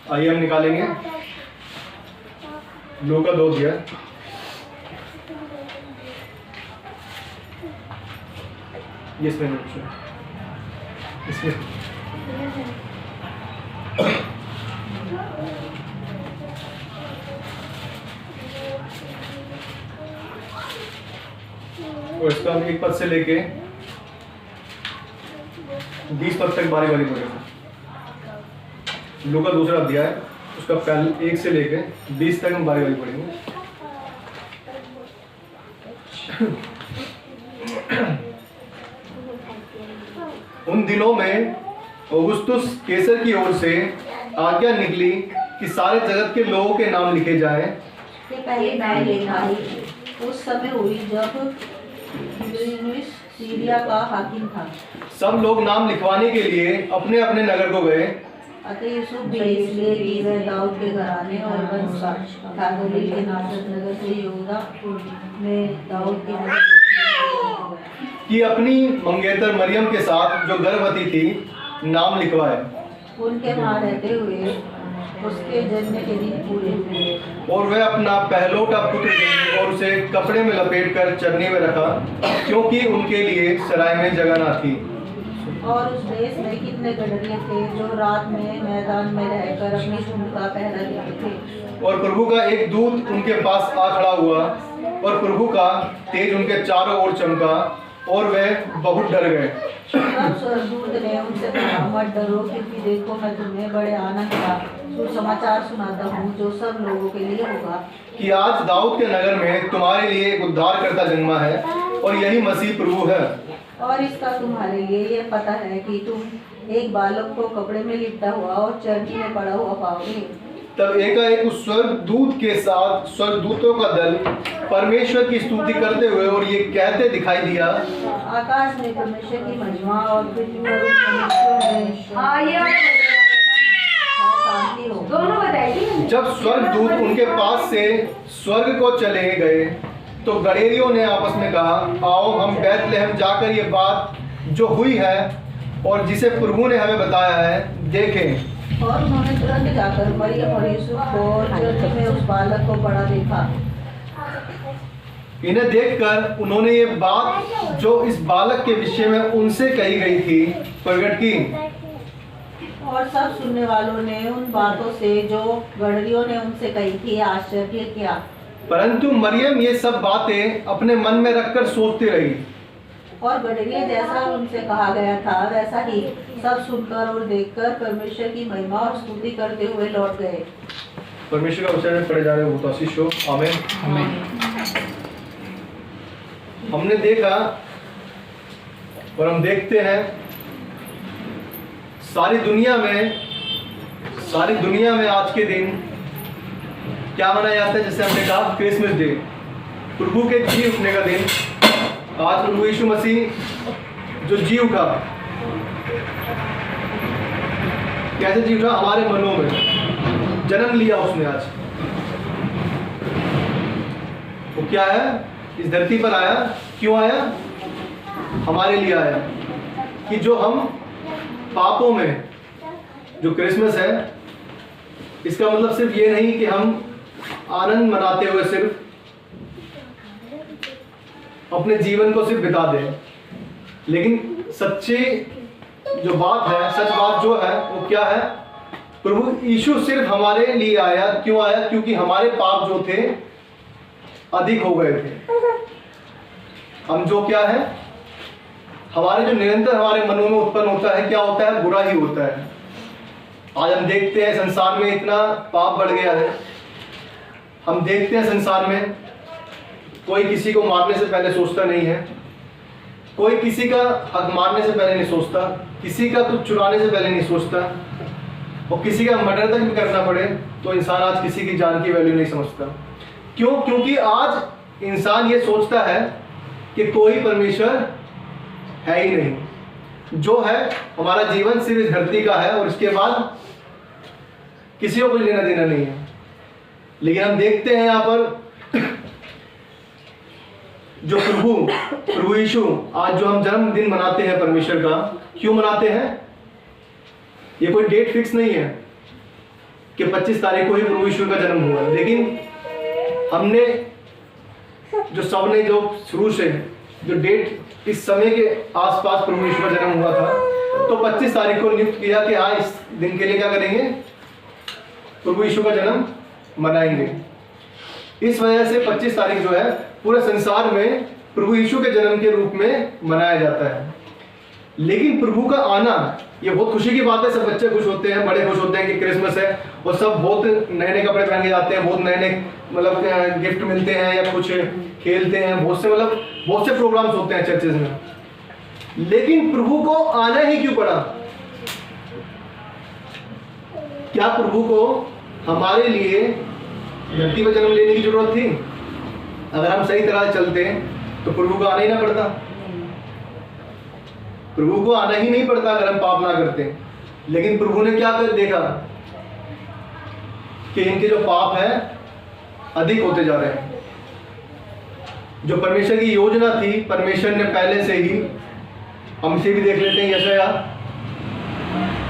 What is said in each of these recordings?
आइए हम निकालेंगे। लूका 2 दिया, ये इसमें इसमें और इसका हम 1 पद से लेके 20 पद तक बारी बारी पढ़ेंगे। लूका दूसरा अध्याय है, उसका पहले 1 से लेके 20 तक हम बारी बारी पढ़ेंगे। उन दिनों में औगुस्तुस कैसर की ओर से आज्ञा निकली कि सारे जगत के लोगों के नाम लिखे जाएं। उस समय हुई जब क्विरिनियुस सीरिया का हाकिम था। सब लोग नाम लिखवाने के लिए अपने अपने नगर को गए। अतः यूसुफ भी इसलिए कि वह दाऊद के घराने और वंश का था। गलील के नासरत नगर से यहूदा में दाऊद की नगर कि अपनी मंगेतर मरियम के साथ जो गर्भवती थी नाम लिखवाए। उनके वहाँ रहते हुए उसके जन्म के दिन पूरे हुए और वह अपना पहलौठा पुत्र जन्मे और उसे कपड़े में लपेटकर चरनी में रखा, क्योंकि उनके लिए सराय में जगह न थी। और उस देश में कितने गडरिये थे जो रात में मैदान में रहकर अपनी झुंड का पहरा देते थे। और प्रभु का एक दूत उनके पास आ खड़ा हुआ और प्रभु का तेज उनके चारों ओर चमका और वे बहुत डर गए। तब स्वर्गदूत ने उनसे कहा, मत डरो, क्योंकि देखो मैं तुम्हें बड़े आनंद का सुसमाचार सुनाता हूँ जो सब लोगों के लिए होगा कि आज दाऊद के नगर में तुम्हारे लिए एक उद्धारकर्ता जन्मा है और यही मसीह प्रभु है। और इसका तुम्हारे लिए यह पता है कि तुम एक बालक को कपड़े में लिपटा हुआ और चरनी में पड़ा हुआ पाओगे। तब एकाएक उस स्वर्गदूत के साथ स्वर्गदूतों का दल परमेश्वर की स्तुति करते हुए और ये कहते दिखाई दिया, आकाश में परमेश्वर की महिमा और पृथ्वी पर मनुष्यों में शांति हो। दोनों बताइए। जब स्वर्गदूत उनके पास से स्वर्ग को चले गए तो गड़ेरियों ने आपस में कहा, आओ हम बैतलहम जाकर ये बात जो हुई है और जिसे प्रभु ने हमें बताया है देखें। और उन्होंने तुरंत जाकर मरियम और यूसुफ को चरनी में उस बालक को पड़ा देखा। इन्हें देखकर उन्होंने ये बात जो इस बालक के विषय में उनसे कही गई थी प्रकट की। और सब सुनने वालों ने उन बातों से जो गडरियों ने उनसे कही थी आश्चर्य किया। परंतु मरियम ये सब बातें अपने मन में रखकर सोचती रही। और गडरिये जैसा उनसे कहा गया था वैसा ही सब सुनकर और देखकर परमेश्वर की महिमा और स्तुति करते हुए लौट गए। परमेश्वर का वचन पढ़े जा रहे हो तो आशीष हो। आमीन। हमने देखा और हम देखते हैं सारी दुनिया में आज के दिन क्या मनाया जाता है, जैसे हमने कहा क्रिसमस डे, प्रभु के जी उठने का दिन। आज प्रभु यीशु मसीह जो जी उठा, कैसे जी उठा? हमारे मनों में जन्म लिया उसने। आज वो क्या है, इस धरती पर आया। क्यों आया? हमारे लिए आया कि जो हम पापों में, जो क्रिसमस है इसका मतलब सिर्फ ये नहीं कि हम आनंद मनाते हुए सिर्फ अपने जीवन को सिर्फ बिता दें, लेकिन सच्ची जो बात है, सच बात जो है वो क्या है? प्रभु यीशु सिर्फ हमारे लिए आया। क्यों आया? क्योंकि हमारे पाप जो थे अधिक हो गए थे। हम जो क्या है, हमारे जो निरंतर हमारे मनों में उत्पन्न होता है, क्या होता है? बुरा ही होता है। आज हम देखते हैं संसार में इतना पाप बढ़ गया है। हम देखते हैं संसार में कोई किसी को मारने से पहले सोचता नहीं है, कोई किसी का हक मारने से पहले नहीं सोचता, किसी का कुछ चुराने से पहले नहीं सोचता, और किसी का मर्डर तक भी करना पड़े तो इंसान आज किसी की जान की वैल्यू नहीं समझता। क्यों? क्योंकि आज इंसान ये सोचता है कि कोई परमेश्वर है ही नहीं। जो है हमारा जीवन सिर्फ इस धरती का है और इसके बाद किसी को कुछ लेना देना नहीं है। लेकिन हम देखते हैं यहाँ पर जो प्रभु यीशु, आज जो हम जन्मदिन मनाते हैं परमेश्वर का, क्यों मनाते हैं? ये कोई डेट फिक्स नहीं है। कि 25 तारीख को ही प्रभु यीशु का जन्म हुआ, लेकिन हमने जो सबने जो शुरू से जो डेट इस समय के आसपास प्रभु यीशु का जन्म हुआ था, तो 25 तारीख को नियुक्त किया कि हाँ इस दिन के लिए क्या करेंगे, प्रभु यीशु का जन्म मनाएंगे। इस वजह से 25 तारीख जो है पूरे संसार में प्रभु यीशु के जन्म के रूप में मनाया जाता है। लेकिन प्रभु का आना ये बहुत खुशी की बात है, सब बच्चे खुश होते हैं, बड़े खुश होते हैं कि क्रिसमस है, और सब बहुत नए नए कपड़े पहन के जाते हैं, बहुत नए नए मतलब गिफ्ट मिलते हैं या कुछ खेलते हैं, बहुत से प्रोग्राम्स होते हैं चर्चेज में। लेकिन प्रभु को आना ही क्यों पड़ा? क्या प्रभु को हमारे लिए धरती पर जन्म लेने की जरूरत थी? अगर हम सही तरह से चलते तो प्रभु को आना ही ना पड़ता। प्रभु को आना ही नहीं पड़ता अगर हम पाप ना करते। लेकिन प्रभु ने क्या कर देखा कि इनके जो पाप है अधिक होते जा रहे हैं। जो परमेश्वर की योजना थी, परमेश्वर ने पहले से ही, हम इसे भी देख लेते हैं, यशायाह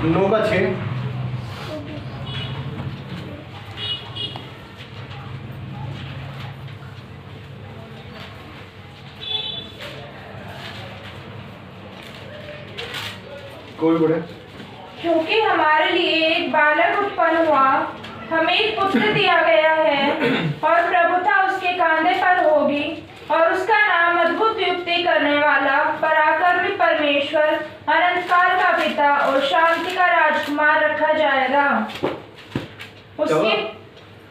9:6। कोई बोले, क्योंकि हमारे लिए एक बालक उत्पन्न हुआ, हमें एक पुत्र दिया गया है, और प्रभुता उसके कांधे पर होगी, और उसका नाम अद्भुत युक्ति करने वाला, पराक्रमी परमेश्वर, अनंत काल का पिता और शांति का राजकुमार रखा जाएगा। उसके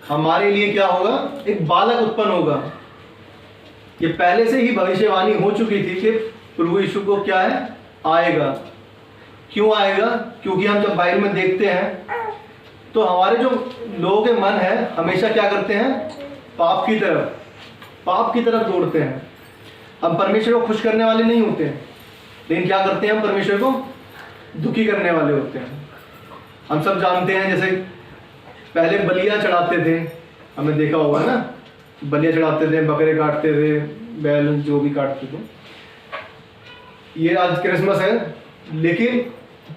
हमारे लिए क्या होगा? एक बालक उत्पन्न होगा। ये पहले से ही भविष्यवाणी हो चुकी थी कि प्रभु यीशु को क्या है, आएगा। क्यों आएगा? क्योंकि हम जब बाइबल में देखते हैं तो हमारे जो लोगों के मन है हमेशा क्या करते हैं, पाप की तरफ दौड़ते हैं। हम परमेश्वर को खुश करने वाले नहीं होते हैं, लेकिन क्या करते हैं, हम परमेश्वर को दुखी करने वाले होते हैं। हम सब जानते हैं, जैसे पहले बलियां चढ़ाते थे, हमने देखा होगा ना, बलियां चढ़ाते थे, बकरे काटते थे, बैल जो भी काटते थे। ये आज क्रिसमस है, लेकिन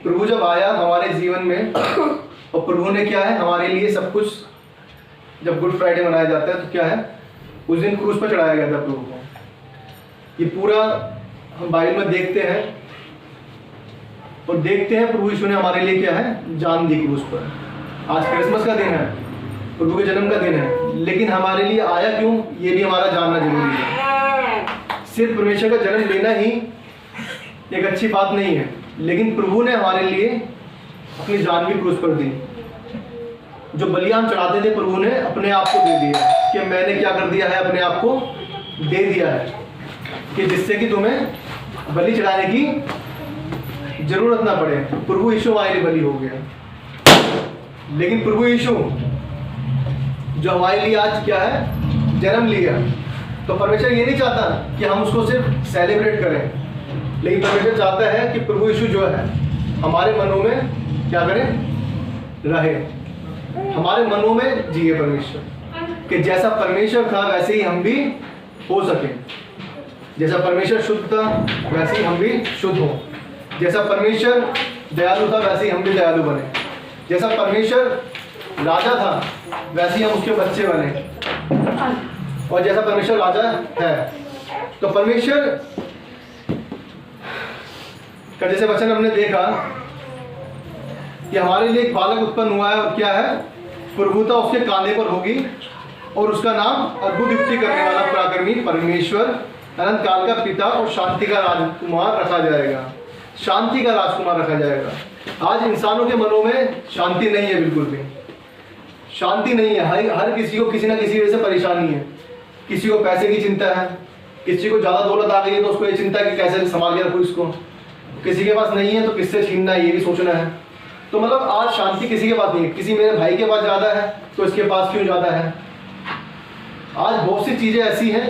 प्रभु जब आया हमारे जीवन में, और प्रभु ने क्या है हमारे लिए सब कुछ, जब गुड फ्राइडे मनाया जाता है तो क्या है, उस दिन क्रूस पर चढ़ाया गया था प्रभु को। ये पूरा हम बाइबल में देखते हैं और देखते हैं प्रभु यीशु ने हमारे लिए क्या है, जान दी क्रूस पर। आज क्रिसमस का दिन है, प्रभु के जन्म का दिन है, लेकिन हमारे लिए आया क्यों, ये भी हमारा जानना जरूरी है। सिर्फ परमेश्वर का जन्म लेना ही एक अच्छी बात नहीं है, लेकिन प्रभु ने हमारे लिए अपनी जान भी क्रूस पर दी। जो बलियां हम चढ़ाते थे, प्रभु ने अपने आप को दे दिया कि मैंने क्या कर दिया है, अपने आप को दे दिया है, कि जिससे कि तुम्हें बलि चढ़ाने की जरूरत ना पड़े। प्रभु यीशु हमारे लिए बलि हो गया। लेकिन प्रभु यीशु जो हमारे लिए आज क्या है, जन्म लिया, तो परमेश्वर ये नहीं चाहता कि हम उसको सिर्फ सेलिब्रेट करें, लेकिन परमेश्वर चाहता है कि प्रभु यीशु जो है हमारे मनों में क्या करे, रहे, हमारे मनों में जिए परमेश्वर, कि जैसा परमेश्वर था वैसे ही हम भी हो सके। जैसा परमेश्वर शुद्ध था वैसे ही हम भी शुद्ध हो, जैसा परमेश्वर दयालु था वैसे ही हम भी दयालु बने, जैसा परमेश्वर राजा था वैसे ही हम उसके बच्चे बने, और जैसा परमेश्वर राजा है, तो परमेश्वर का जैसे वचन हमने देखा कि हमारे लिए एक बालक उत्पन्न हुआ है, और क्या है, प्रभुता उसके कांधे पर होगी, और उसका नाम अद्भुत युक्ति करने वाला, पराक्रमी परमेश्वर, अनंत काल का पिता और शांति का राजकुमार रखा जाएगा। शांति का राजकुमार रखा जाएगा। आज इंसानों के मनों में शांति नहीं है, बिल्कुल भी शांति नहीं है। हर किसी को किसी ना किसी वजह से परेशानी है। किसी को पैसे की चिंता है, किसी को ज़्यादा दौलत आ गई है तो उसको ये चिंता है कि कैसे संभाल के रखूँ इसको, किसी के पास नहीं है तो किससे छीनना है ये भी सोचना है। तो मतलब आज शांति किसी के पास नहीं है। किसी मेरे भाई के पास ज़्यादा है तो इसके पास क्यों ज़्यादा है। आज बहुत सी चीज़ें ऐसी हैं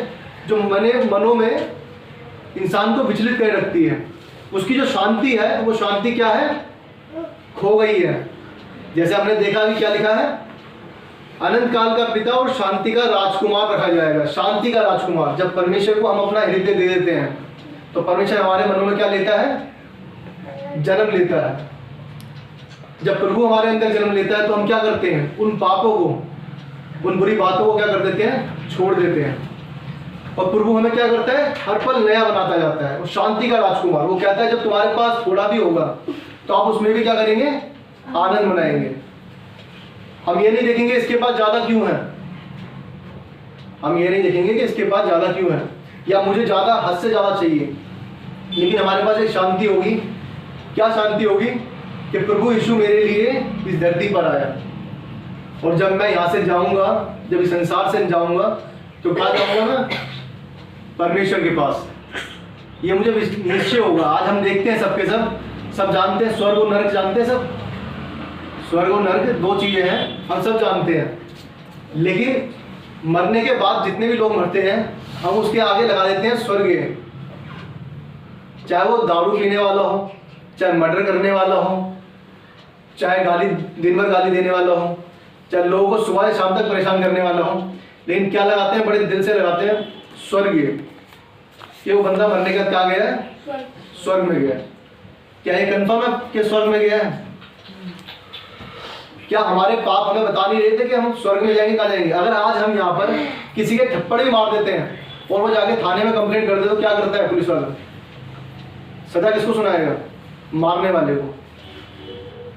जो मनों में इंसान को विचलित कर रखती है। उसकी जो शांति है वो शांति क्या है, खो गई है। जैसे हमने देखा कि क्या लिखा है, अनंत काल का पिता और शांति का राजकुमार रखा जाएगा। शांति का राजकुमार, जब परमेश्वर को हम अपना हृदय दे देते हैं तो परमेश्वर हमारे मनों में क्या लेता है, जन्म लेता है। जब प्रभु हमारे अंदर जन्म लेता है तो हम क्या करते हैं, उन पापों को, उन बुरी बातों को क्या कर देते हैं, छोड़ देते हैं। और प्रभु हमें क्या करता है, हर पल नया बनाता जाता है। वो शांति का राजकुमार, वो कहता है जब तुम्हारे पास थोड़ा भी होगा तो आप उसमें भी क्या करेंगे, आनंद मनाएंगे। हम ये नहीं देखेंगे इसके पास ज्यादा क्यों है, हम ये नहीं देखेंगे कि इसके पास ज्यादा क्यों है या मुझे ज्यादा, हद से ज्यादा चाहिए, लेकिन हमारे पास एक शांति होगी। क्या शांति होगी कि प्रभु यीशु मेरे लिए इस धरती पर आया, और जब मैं यहाँ से जाऊंगा, जब इस संसार से जाऊंगा तो क्या जाऊंगा ना, परमेश्वर के पास। ये मुझे निश्चय होगा। आज हम देखते हैं सबके सब जानते हैं, स्वर्ग और नरक जानते हैं सब। स्वर्ग और नरक दो चीजें हैं, हम सब जानते हैं। लेकिन मरने के बाद जितने भी लोग मरते हैं, हम उसके आगे लगा देते हैं स्वर्ग। चाहे वो दारू पीने वाला हो, चाहे मर्डर करने वाला हो, चाहे गाली, दिन भर गाली देने वाला हो, चाहे लोगों को सुबह से शाम तक परेशान करने वाला हो, लेकिन क्या लगाते हैं, बड़े दिल से लगाते हैं स्वर्ग। कि वो बंदा मरने के बाद क्या गया है, स्वर्ग में गया। क्या ये कंफर्म है कि स्वर्ग में गया है? क्या हमारे पाप हमें बता नहीं रहे थे कि हम स्वर्ग में जाएंगे, कहाँ जाएंगे? अगर आज हम यहाँ पर किसी के थप्पड़ भी मार देते हैं और वो जाके थाने में कंप्लेंट कर दे तो क्या करता है पुलिस वाला? सजा किसको सुनाएगा? मारने वाले को।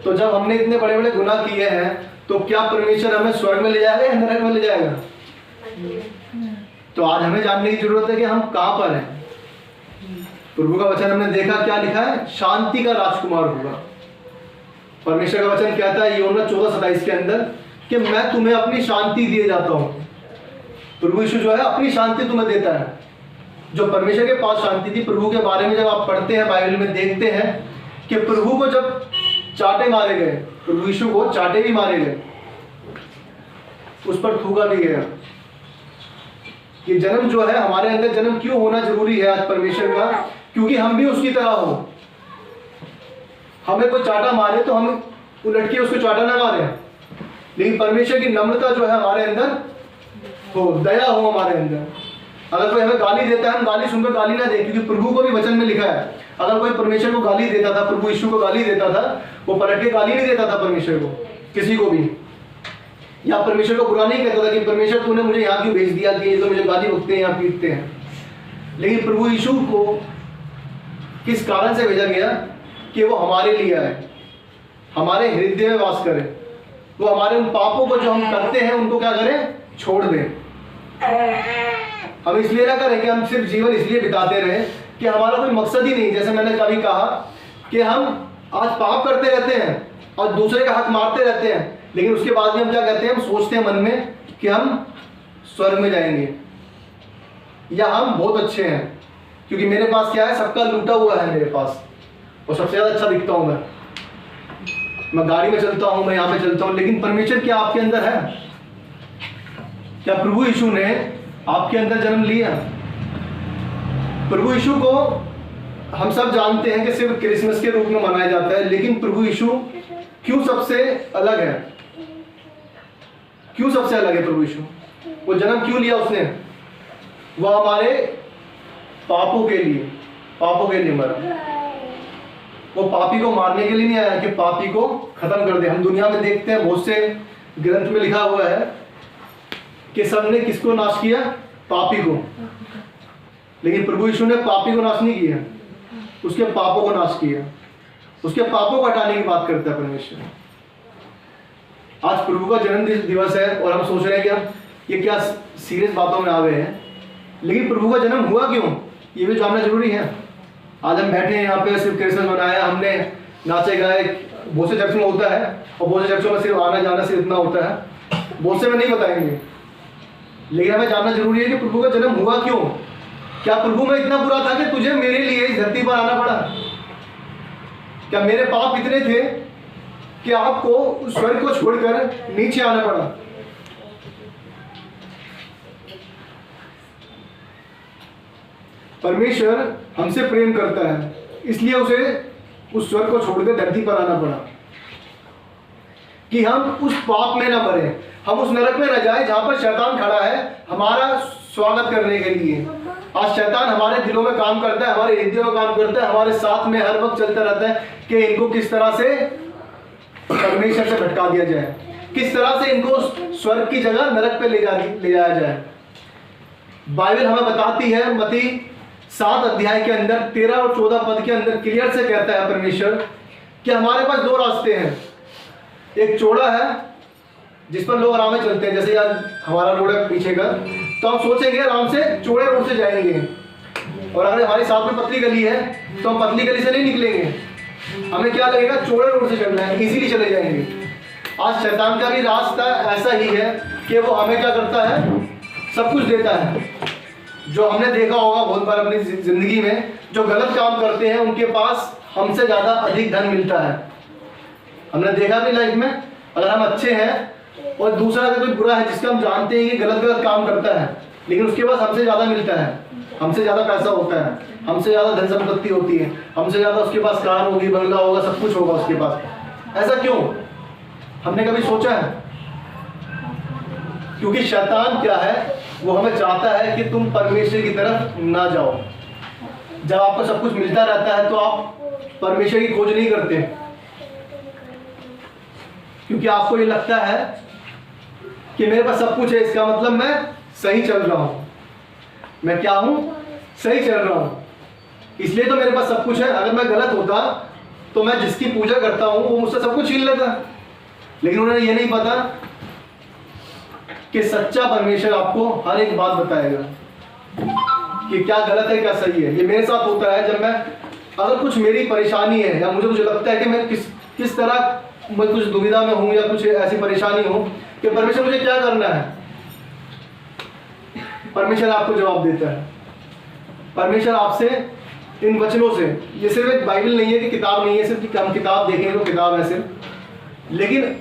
तो जब हमने इतने बड़े बड़े गुनाह किए हैं तो क्या परमेश्वर हमें स्वर्ग में ले जाएगा या नरक में ले जाएगा? तो आज हमें जानने की जरूरत है कि हम कहाँ पर हैं। प्रभु का वचन हमने देखा, क्या लिखा है, शांति का राजकुमार होगा। परमेश्वर का वचन कहता है यूहन्ना 14:27 के अंदर कि मैं तुम्हें अपनी शांति दिए जाता हूं। प्रभु यीशु जो है अपनी शांति तुम्हें देता है। जो परमेश्वर के पास शांति थी, प्रभु के बारे में जब आप पढ़ते हैं बाइबल में, देखते हैं कि प्रभु को जब चाटे मारे गए, प्रभु यीशु को चाटे भी मारे गए, उस पर थूका भी गया। कि जन्म जो है हमारे अंदर, जन्म क्यों होना जरूरी है आज परमेश्वर का? क्योंकि हम भी उसकी तरह हो। हमें कोई चाटा मारे तो हम उलट के उसको चाटा ना मारे, लेकिन परमेश्वर की नम्रता जो है हमारे अंदर हो, दया हो हमारे अंदर। अगर कोई हमें गाली देता है, हम गाली सुनकर गाली ना दें, क्योंकि प्रभु को भी वचन में लिखा है, अगर कोई परमेश्वर को गाली देता था, प्रभु यीशु को गाली देता था, वो पलट के गाली नहीं देता था परमेश्वर को, किसी को भी, या परमेश्वर को बुरा नहीं कहता था कि परमेश्वर तूने मुझे यहाँ क्यों भेज दिया, कि ये तो मुझे गाली बकते हैं, यहाँ पीटते हैं। लेकिन प्रभु यीशु को किस कारण से भेजा गया? कि वो हमारे लिए आए, हमारे हृदय में वास करे, वो हमारे उन पापों को जो हम करते हैं उनको क्या करें, छोड़ दें। हम इसलिए ना करें कि हम सिर्फ जीवन इसलिए बिताते रहे कि हमारा कोई मकसद ही नहीं। जैसे मैंने कभी कहा कि हम आज पाप करते रहते हैं और दूसरे का हक मारते रहते हैं, लेकिन उसके बाद भी हम क्या कहते हैं, हम सोचते हैं मन में कि हम स्वर्ग में जाएंगे या हम बहुत अच्छे हैं, क्योंकि मेरे पास क्या है, सबका लूटा हुआ है मेरे पास, और सबसे ज्यादा अच्छा दिखता हूं मैं गाड़ी में चलता हूं, मैं यहाँ पे चलता हूं। लेकिन परमेश्वर क्या आपके अंदर है? क्या प्रभु यीशु ने आपके अंदर जन्म लिया? प्रभु यीशु को हम सब जानते हैं कि सिर्फ क्रिसमस के रूप में मनाया जाता है, लेकिन प्रभु यीशु क्यों सबसे अलग है? क्यों सबसे अलग है प्रभु यीशु? वो जन्म क्यों लिया उसने? वो हमारे पापों के लिए मरा। वो पापी को मारने के लिए नहीं आया कि पापी को खत्म कर दे। हम दुनिया में देखते हैं, बहुत से ग्रंथ में लिखा हुआ है कि सबने किसको नाश किया? पापी को। लेकिन प्रभु यीशु ने पापी को नाश नहीं किया, उसके पापों को नाश किया, उसके पापों को हटाने की बात करता है परमेश्वर। आज प्रभु का जन्म दिवस है और हम सोच रहे हैं कि हम ये क्या सीरियस बातों में आ गए हैं, लेकिन प्रभु का जन्म हुआ क्यों, ये भी जानना जरूरी है। आज हम बैठे हैं यहाँ पे, सिर्फ क्रिसमस मनाया हमने, नाचे गाए, बहुत से चर्च में होता है, और बहुत से चर्चों में सिर्फ आना जाना सिर्फ इतना होता है, बहुत से में नहीं बताएंगे। लेकिन हमें जानना जरूरी है कि प्रभु का जन्म हुआ क्यों। क्या प्रभु में इतना बुरा था कि तुझे मेरे लिए इस धरती पर आना पड़ा? क्या मेरे पाप इतने थे कि आपको उस स्वर्ग को छोड़कर नीचे आना पड़ा? परमेश्वर हमसे प्रेम करता है, इसलिए उसे उस स्वर्ग को छोड़कर धरती पर आना पड़ा कि हम उस पाप में ना मरे, हम उस नरक में न जाए जहां पर शैतान खड़ा है हमारा स्वागत करने के लिए। आज शैतान हमारे दिलों में काम करता है, हमारे हृदय में काम करता है, हमारे साथ में हर वक्त चलता रहता है कि इनको किस तरह से परमेश्वर से भटका दिया जाए, किस तरह से इनको स्वर्ग की जगह नरक पे ले जाया जाए। बाइबल हमें बताती है, मत्ती 7 अध्याय के अंदर 13 और 14 पद के अंदर क्लियर से कहता है परमेश्वर कि हमारे पास 2 रास्ते हैं। एक चौड़ा है जिस पर लोग आराम से चलते हैं, जैसे यार हमारा रोड है पीछे का, तो हम सोचेंगे आराम से चौड़े रोड से जाएंगे, और अगर हमारे साथ में पतली गली है तो हम पतली गली से नहीं निकलेंगे, हमें क्या लगेगा, चौड़े रोड से चलना है, इजीली चले जाएंगे। आज शैतान का भी रास्ता ऐसा ही है कि वो हमें क्या करता है, सब कुछ देता है। जो हमने देखा होगा बहुत बार अपनी जिंदगी में, जो गलत काम करते हैं उनके पास हमसे ज़्यादा अधिक धन मिलता है। हमने देखा अपनी लाइफ में, अगर हम अच्छे हैं और दूसरा अगर कोई बुरा है जिसका हम जानते हैं कि गलत काम करता है, लेकिन उसके पास हमसे ज़्यादा मिलता है, हमसे ज़्यादा पैसा होता है, हमसे ज़्यादा धन संपत्ति होती है, हमसे ज़्यादा उसके पास कार होगी, बंगला होगा, सब कुछ होगा उसके पास। ऐसा क्यों? हमने कभी सोचा है? क्योंकि शैतान क्या है, वो हमें चाहता है कि तुम परमेश्वर की तरफ ना जाओ। जब आपको सब कुछ मिलता रहता है तो आप परमेश्वर की खोज नहीं करते, क्योंकि आपको ये लगता है कि मेरे पास सब कुछ है, इसका मतलब मैं सही चल रहा हूं। मैं क्या हूं? सही चल रहा हूं, इसलिए तो मेरे पास सब कुछ है। अगर मैं गलत होता तो मैं जिसकी पूजा करता हूं वो मुझसे सब कुछ छीन लेता। लेकिन उन्हें ये नहीं पता कि सच्चा परमेश्वर आपको हर एक बात बताएगा कि क्या गलत है क्या सही है। ये मेरे साथ होता है, जब मैं अगर कुछ मेरी परेशानी है या मुझे लगता है कि मैं किस तरह मैं कुछ दुविधा में हूं या कुछ ऐसी परेशानी हो कि परमेश्वर मुझे क्या करना है, परमेश्वर आपको जवाब देता है। परमेश्वर आपसे इन वचनों से, ये सिर्फ एक बाइबल नहीं है कि किताब नहीं है सिर्फ कि हम किताब देखेंगे तो किताब है सिर्फ, लेकिन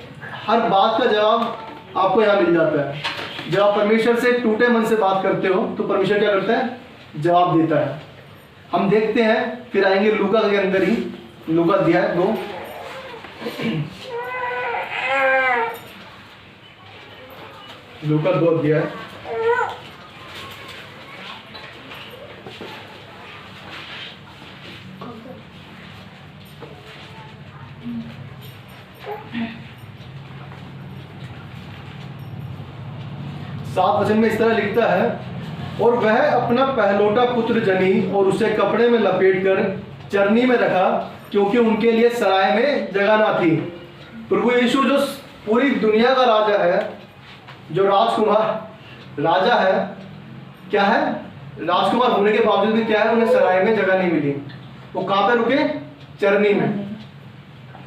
हर बात का जवाब आपको यहाँ मिल जाता है। जब आप परमेश्वर से टूटे मन से बात करते हो तो परमेश्वर क्या करता है? जवाब देता है। हम देखते हैं, फिर आएंगे लूका के अंदर ही, लूका अध्याय 2। लूका 2 अध्याय सात वचन में इस तरह लिखता है, और वह अपना पहलोटा पुत्र जनी और उसे कपड़े में लपेटकर चरनी में रखा, क्योंकि उनके लिए सराय में जगह ना थी। प्रभु यीशु जो पूरी दुनिया का राजा है, जो राजकुमार राजा है, क्या है? राजकुमार होने के बावजूद भी क्या है, उन्हें सराय में जगह नहीं मिली। वो कहाँ पे रुके? चरनी में,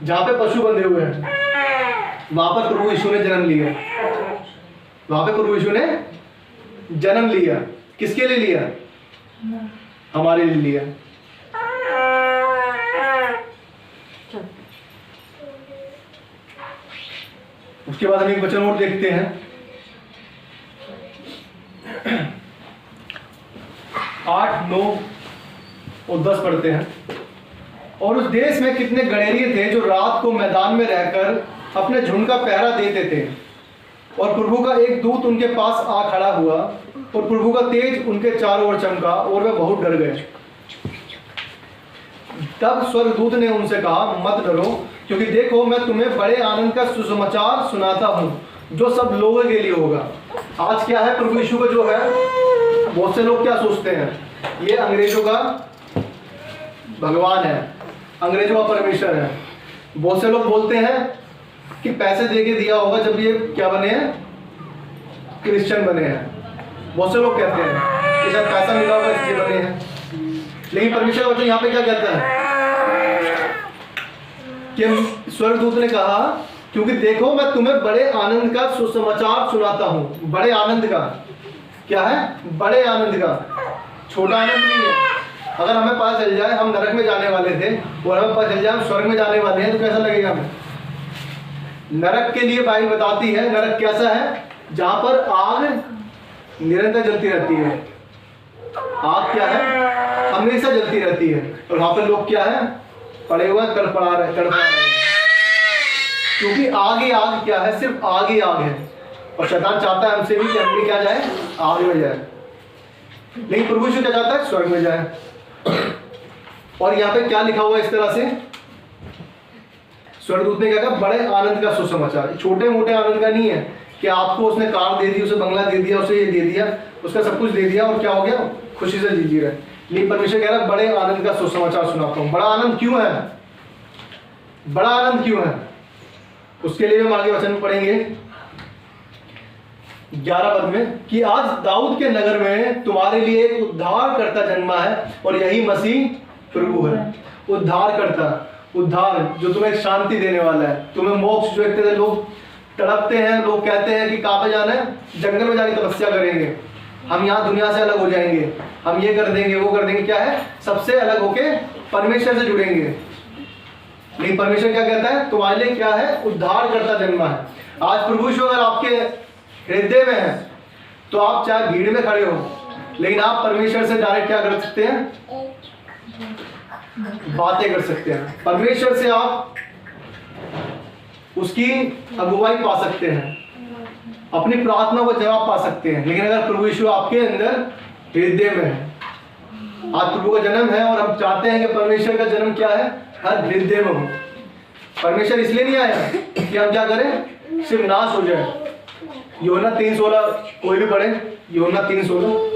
जहाँ पे पशु बंधे हुए हैं। वहां पर प्रभु यीशु ने जन्म लिया। वहां पे प्रभु यीशु ने जन्म लिया। किसके लिए लिया? हमारे लिए लिया। उसके बाद हम एक वचन और देखते हैं, 8, 9 और 10 पढ़ते हैं। और उस देश में कितने गड़ेरिये थे जो रात को मैदान में रहकर अपने झुंड का पहरा देते थे। और प्रभु का एक दूत उनके पास आ खड़ा हुआ, और प्रभु का तेज उनके चारों ओर चमका, और वे बहुत डर गए। तब स्वर्गदूत ने उनसे कहा, मत डरो, क्योंकि देखो मैं तुम्हें बड़े आनंद का सुसमाचार सुनाता हूँ, जो सब लोगों के लिए होगा। आज क्या है, प्रभु यीशु का जो है, बहुत से लोग क्या सोचते हैं, ये अंग्रेजों का भगवान है, अंग्रेजों का परमेश्वर है। बहुत से लोग बोलते हैं कि पैसे दे के दिया होगा जब ये क्या बने हैं, क्रिश्चियन बने हैं। बहुत से लोग कहते हैं कि शायद पैसा मिला होगा इसलिए बने हैं। लेकिन परमेश्वर का वचन यहाँ पे क्या कहता है कि स्वर्गदूत ने कहा, क्योंकि देखो मैं तुम्हें बड़े आनंद का सुसमाचार सुनाता हूँ। बड़े आनंद का क्या है? बड़े आनंद का, छोटा आनंद नहीं है। अगर हमें पता चल जाए हम नरक में जाने वाले थे और हमें पता चल जाए हम स्वर्ग में जाने वाले हैं तो कैसा लगेगा हमें? नरक के लिए बाइबल बताती है, नरक कैसा है? जहां पर आग निरंतर जलती रहती है। आग क्या है? हमेशा जलती रहती है। और वहां पर लोग क्या है? पड़े हुए तड़पड़ा रहे हैं, क्योंकि आग ही आग क्या है? सिर्फ आग ही आग है। और शैतान चाहता है हमसे भी कि हम भी क्या जाए? आग में जाए। लेकिन प्रभु यीशु क्या चाहता है? स्वर्ग में जाए। और यहाँ पे क्या लिखा हुआ है इस तरह से, स्वर्गदूत ने क्या कहा, बड़े आनंद का सुसमाचार। छोटे मोटे आनंद का नहीं है कि आपको उसने कार दे दी, उसे बंगला दे दिया, उसे ये दे दिया, उसका सब कुछ दे दिया और क्या हो गया, खुशी से जी रहे। लेकिन परमेश्वर कह रहा है बड़े आनंद का सुसमाचार सुनाता हूँ। बड़ा आनंद क्यों है, बड़ा आनंद क्यों है, उसके लिए हम आगे वचन में पढ़ेंगे 11 पद में कि आज दाऊद के नगर में तुम्हारे लिए एक उद्धारकर्ता जन्मा है और यही मसीह प्रभु है। उद्धारकर्ता, उद्धार जो तुम्हें शांति देने वाला है, तुम्हें मोक्ष। जो एक लोग तड़पते हैं, लोग कहते हैं कि कहाँ पे जाना है, जंगल में जाके तपस्या करेंगे, हम यहाँ दुनिया से अलग हो जाएंगे, हम ये कर देंगे वो कर देंगे, क्या है, सबसे अलग होके परमेश्वर से जुड़ेंगे। लेकिन परमेश्वर क्या कहता है, तुम्हारे लिए क्या है, उद्धारकर्ता जन्मा है। आज प्रभु यीशु अगर आपके हृदय में है तो आप चाहे भीड़ में खड़े हो, लेकिन आप परमेश्वर से डायरेक्ट क्या कर सकते हैं, बातें कर सकते हैं। परमेश्वर से आप उसकी अगुवाई पा सकते हैं, अपनी प्रार्थना को जवाब पा सकते हैं। लेकिन अगर प्रभु यीशु आपके अंदर हृदय में है, आज प्रभु का जन्म है और हम चाहते हैं कि परमेश्वर का जन्म क्या है, हर हृदय में हो। परमेश्वर इसलिए नहीं आया कि हम क्या करें, सिर्फ नाश हो जाए। यूहन्ना 3:16 कोई भी पढ़े, यूहन्ना 3:16।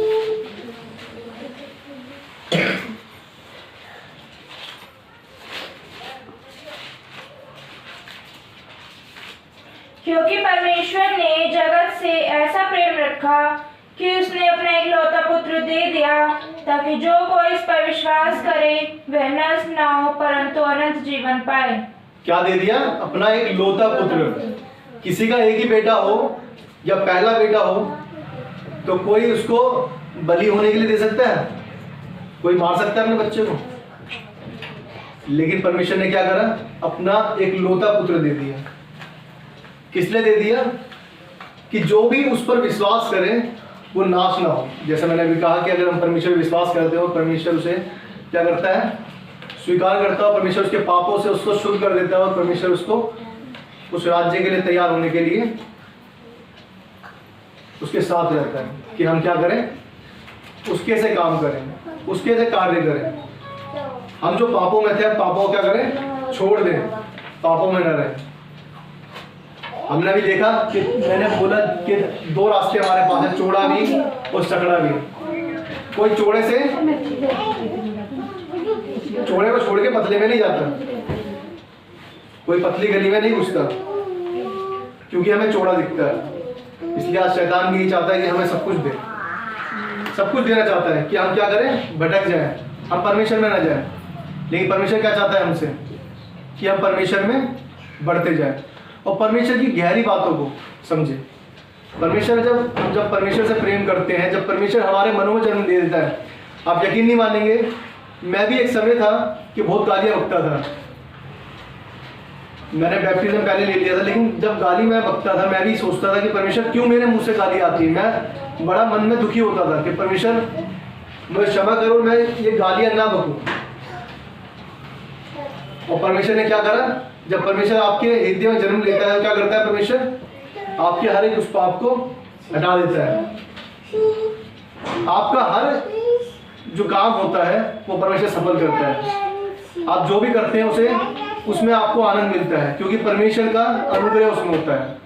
क्योंकि परमेश्वर ने जगत से ऐसा प्रेम रखा कि उसने अपना इकलौता पुत्र दे दिया, ताकि जो कोई इस पर विश्वास करे वह नष्ट ना हो परंतु अनंत जीवन पाए। क्या दे दिया, अपना एक लौता पुत्र। किसी का एक ही बेटा हो या पहला बेटा हो तो कोई उसको बलि होने के लिए दे सकता है, कोई मार सकता है अपने बच्चे को। लेकिन परमेश्वर ने क्या करा, अपना एक लौता पुत्र दे दिया। किस लिए दे दिया, कि जो भी उस पर विश्वास करे वो नाश ना हो। जैसा मैंने अभी कहा कि अगर हम परमेश्वर पर विश्वास करते हो, परमेश्वर उसे क्या करता है, स्वीकार करता है, परमेश्वर उसके पापों से उसको शुद्ध कर देता है और परमेश्वर उसको उस राज्य के लिए तैयार होने के लिए उसके साथ रहता है कि हम क्या करें, उसके से काम करें, उसके से कार्य करें। हम जो पापों में थे, पापों क्या करें, छोड़ दें, पापों में न रहें। हमने भी देखा कि मैंने बोला कि 2 रास्ते हमारे पास है, चौड़ा भी और सकड़ा भी। कोई चौड़े से, चौड़े को छोड़ के पतले में नहीं जाता, कोई पतली गली में नहीं घुसता, क्योंकि हमें चौड़ा दिखता है। इसलिए आज शैतान भी यही चाहता है कि हमें सब कुछ दे, सब कुछ देना चाहता है कि हम क्या करें, भटक जाएं, हम परमेश्वर में न जाएं। लेकिन परमेश्वर क्या चाहता है हमसे, कि हम परमेश्वर में बढ़ते जाएं और परमेश्वर की गहरी बातों को समझे। परमेश्वर जब परमेश्वर से प्रेम करते हैं, जब परमेश्वर हमारे मनों में जन्म दे देता है, आप यकीन नहीं मानेंगे, मैं भी एक समय था कि बहुत गालियाँ बकता था। मैंने बैप्टिज्म पहले ले लिया था, लेकिन जब गाली मैं बकता था, मैं भी सोचता था कि परमेश्वर क्यों मेरे मुंह से गाली आती है। मैं बड़ा मन में दुखी होता था कि परमेश्वर मुझे क्षमा करो, मैं ये गालियाँ ना बकूं। और परमेश्वर ने क्या करा, जब परमेश्वर आपके हृदय में जन्म लेता है, क्या करता है परमेश्वर, आपके हर एक उस पाप को हटा देता है। आपका हर जो काम होता है वो परमेश्वर सफल करता है। आप जो भी करते हैं उसे, उसमें आपको आनंद मिलता है, क्योंकि परमेश्वर का अनुग्रह उसमें होता है।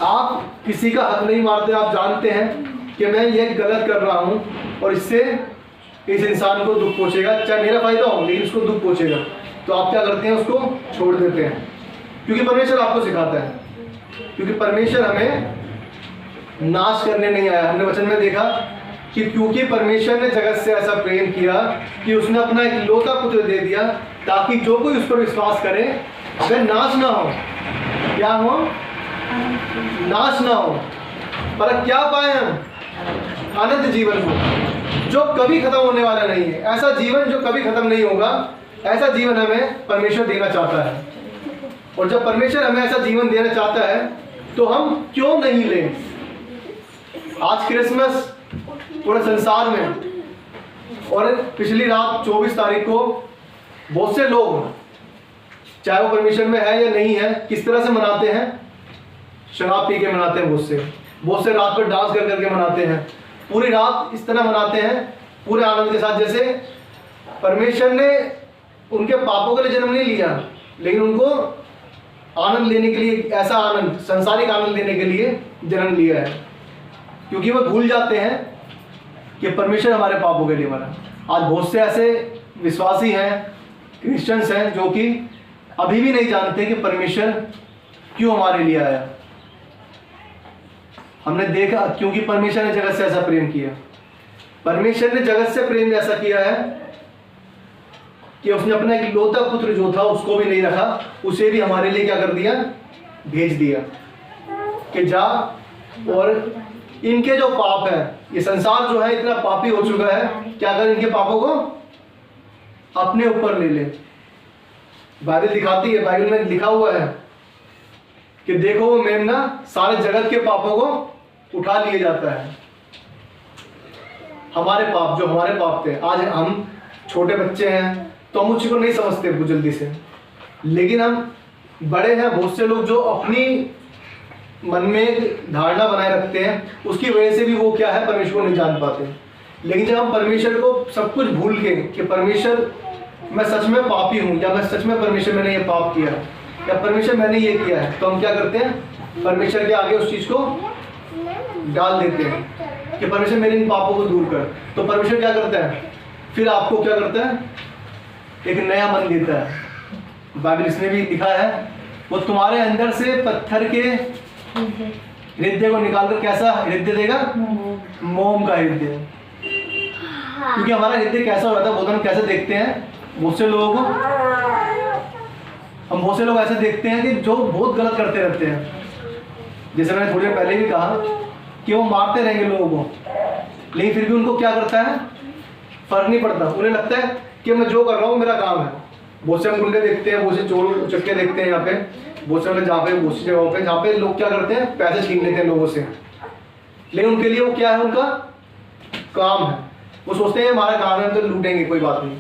आप किसी का हक नहीं मारते, आप जानते हैं कि मैं ये गलत कर रहा हूँ और इससे इस इंसान को दुख पहुँचेगा, चाहे मेरा फायदा हो लेकिन उसको दुख पहुँचेगा, तो आप क्या करते हैं, उसको छोड़ देते हैं, क्योंकि परमेश्वर आपको सिखाता है। क्योंकि परमेश्वर हमें नाश करने नहीं आया। हमने वचन में देखा कि क्योंकि परमेश्वर ने जगत से ऐसा प्रेम किया कि उसने अपना एक लौता पुत्र दे दिया, ताकि जो कोई उस पर विश्वास करे वह नाश ना हो। क्या हो, नाश ना हो, पर क्या पाए हम, अनंत जीवन को, जो कभी खत्म होने वाला नहीं है। ऐसा जीवन जो कभी खत्म नहीं होगा, ऐसा जीवन हमें परमेश्वर देना चाहता है। और जब परमेश्वर हमें ऐसा जीवन देना चाहता है तो हम क्यों नहीं लें। आज क्रिसमस पूरे संसार में, और पिछली रात 24 तारीख को बहुत से लोग, चाहे वो परमेश्वर में है या नहीं है, किस तरह से मनाते हैं, शराब पी के मनाते हैं। बहुत से रात पर डांस कर करके मनाते हैं, पूरी रात इस तरह मनाते हैं पूरे आनंद के साथ, जैसे परमेश्वर ने उनके पापों के लिए जन्म नहीं लिया, लेकिन उनको आनंद लेने के लिए, ऐसा आनंद, संसारिक आनंद लेने के लिए जन्म लिया है, क्योंकि वो भूल जाते हैं कि परमेश्वर हमारे पापों के लिए मरा। आज बहुत से ऐसे विश्वासी हैं, क्रिश्चियंस हैं, जो कि अभी भी नहीं जानते कि परमेश्वर क्यों हमारे लिए आया। हमने देखा, क्योंकि परमेश्वर ने जगत से ऐसा प्रेम किया। परमेश्वर ने जगत से प्रेम ऐसा किया है कि उसने अपना एक इकलौता पुत्र जो था उसको भी नहीं रखा, उसे भी हमारे लिए क्या कर दिया, भेज दिया कि जा और इनके जो पाप है, ये संसार जो है इतना पापी हो चुका है, क्या कर इनके पापों को अपने ऊपर ले ले। बाइबल दिखाती है, बाइबल में लिखा हुआ है कि देखो वो मेमना सारे जगत के पापों को उठा लिए जाता है। हमारे पाप, जो हमारे पाप थे, आज हम छोटे बच्चे हैं तो हम उसको नहीं समझते बहुत जल्दी से, लेकिन हम बड़े हैं, बहुत से लोग जो अपनी मन में एक धारणा बनाए रखते हैं, उसकी वजह से भी वो क्या है, परमेश्वर को नहीं जान पाते। लेकिन जब हम परमेश्वर को सब कुछ भूल के कि परमेश्वर मैं सच में पापी हूँ, या मैं सच में परमेश्वर मैंने ये पाप किया, या परमेश्वर मैंने ये किया है, तो हम क्या करते हैं, परमेश्वर के आगे उस चीज़ को डाल देते हैं कि परमेश्वर मेरे इन पापों को दूर कर। तो परमेश्वर क्या करता है, फिर आपको क्या करता है, एक नया मन देता है। बाइबल इसमें भी लिखा है, वो तुम्हारे अंदर से पत्थर के हृदय को निकालकर कैसा हृदय देगा, मोम का हृदय। क्योंकि हमारा हृदय कैसा होता है, वो तो हम कैसे देखते हैं, बहुत से लोग ऐसे देखते हैं कि जो बहुत गलत करते रहते हैं। जैसे मैंने थोड़ी देर पहले भी कहा कि वो मारते रहेंगे लोगों को, लेकिन फिर भी उनको क्या करता है, फर्क नहीं पड़ता। उन्हें लगता है कि मैं जो कर रहा हूँ मेरा काम है। बहुत से हम गुंडे देखते हैं, बहुत से चोर उचक्के देखते हैं, यहाँ पे बहुत से जहाँ पे बहुत सी जगहों पे जहाँ पे लोग क्या करते हैं, पैसे छीन लेते हैं लोगों से, लेकिन उनके लिए वो क्या है, उनका काम है। वो सोचते हैं हमारा काम है तो लूटेंगे, कोई बात नहीं।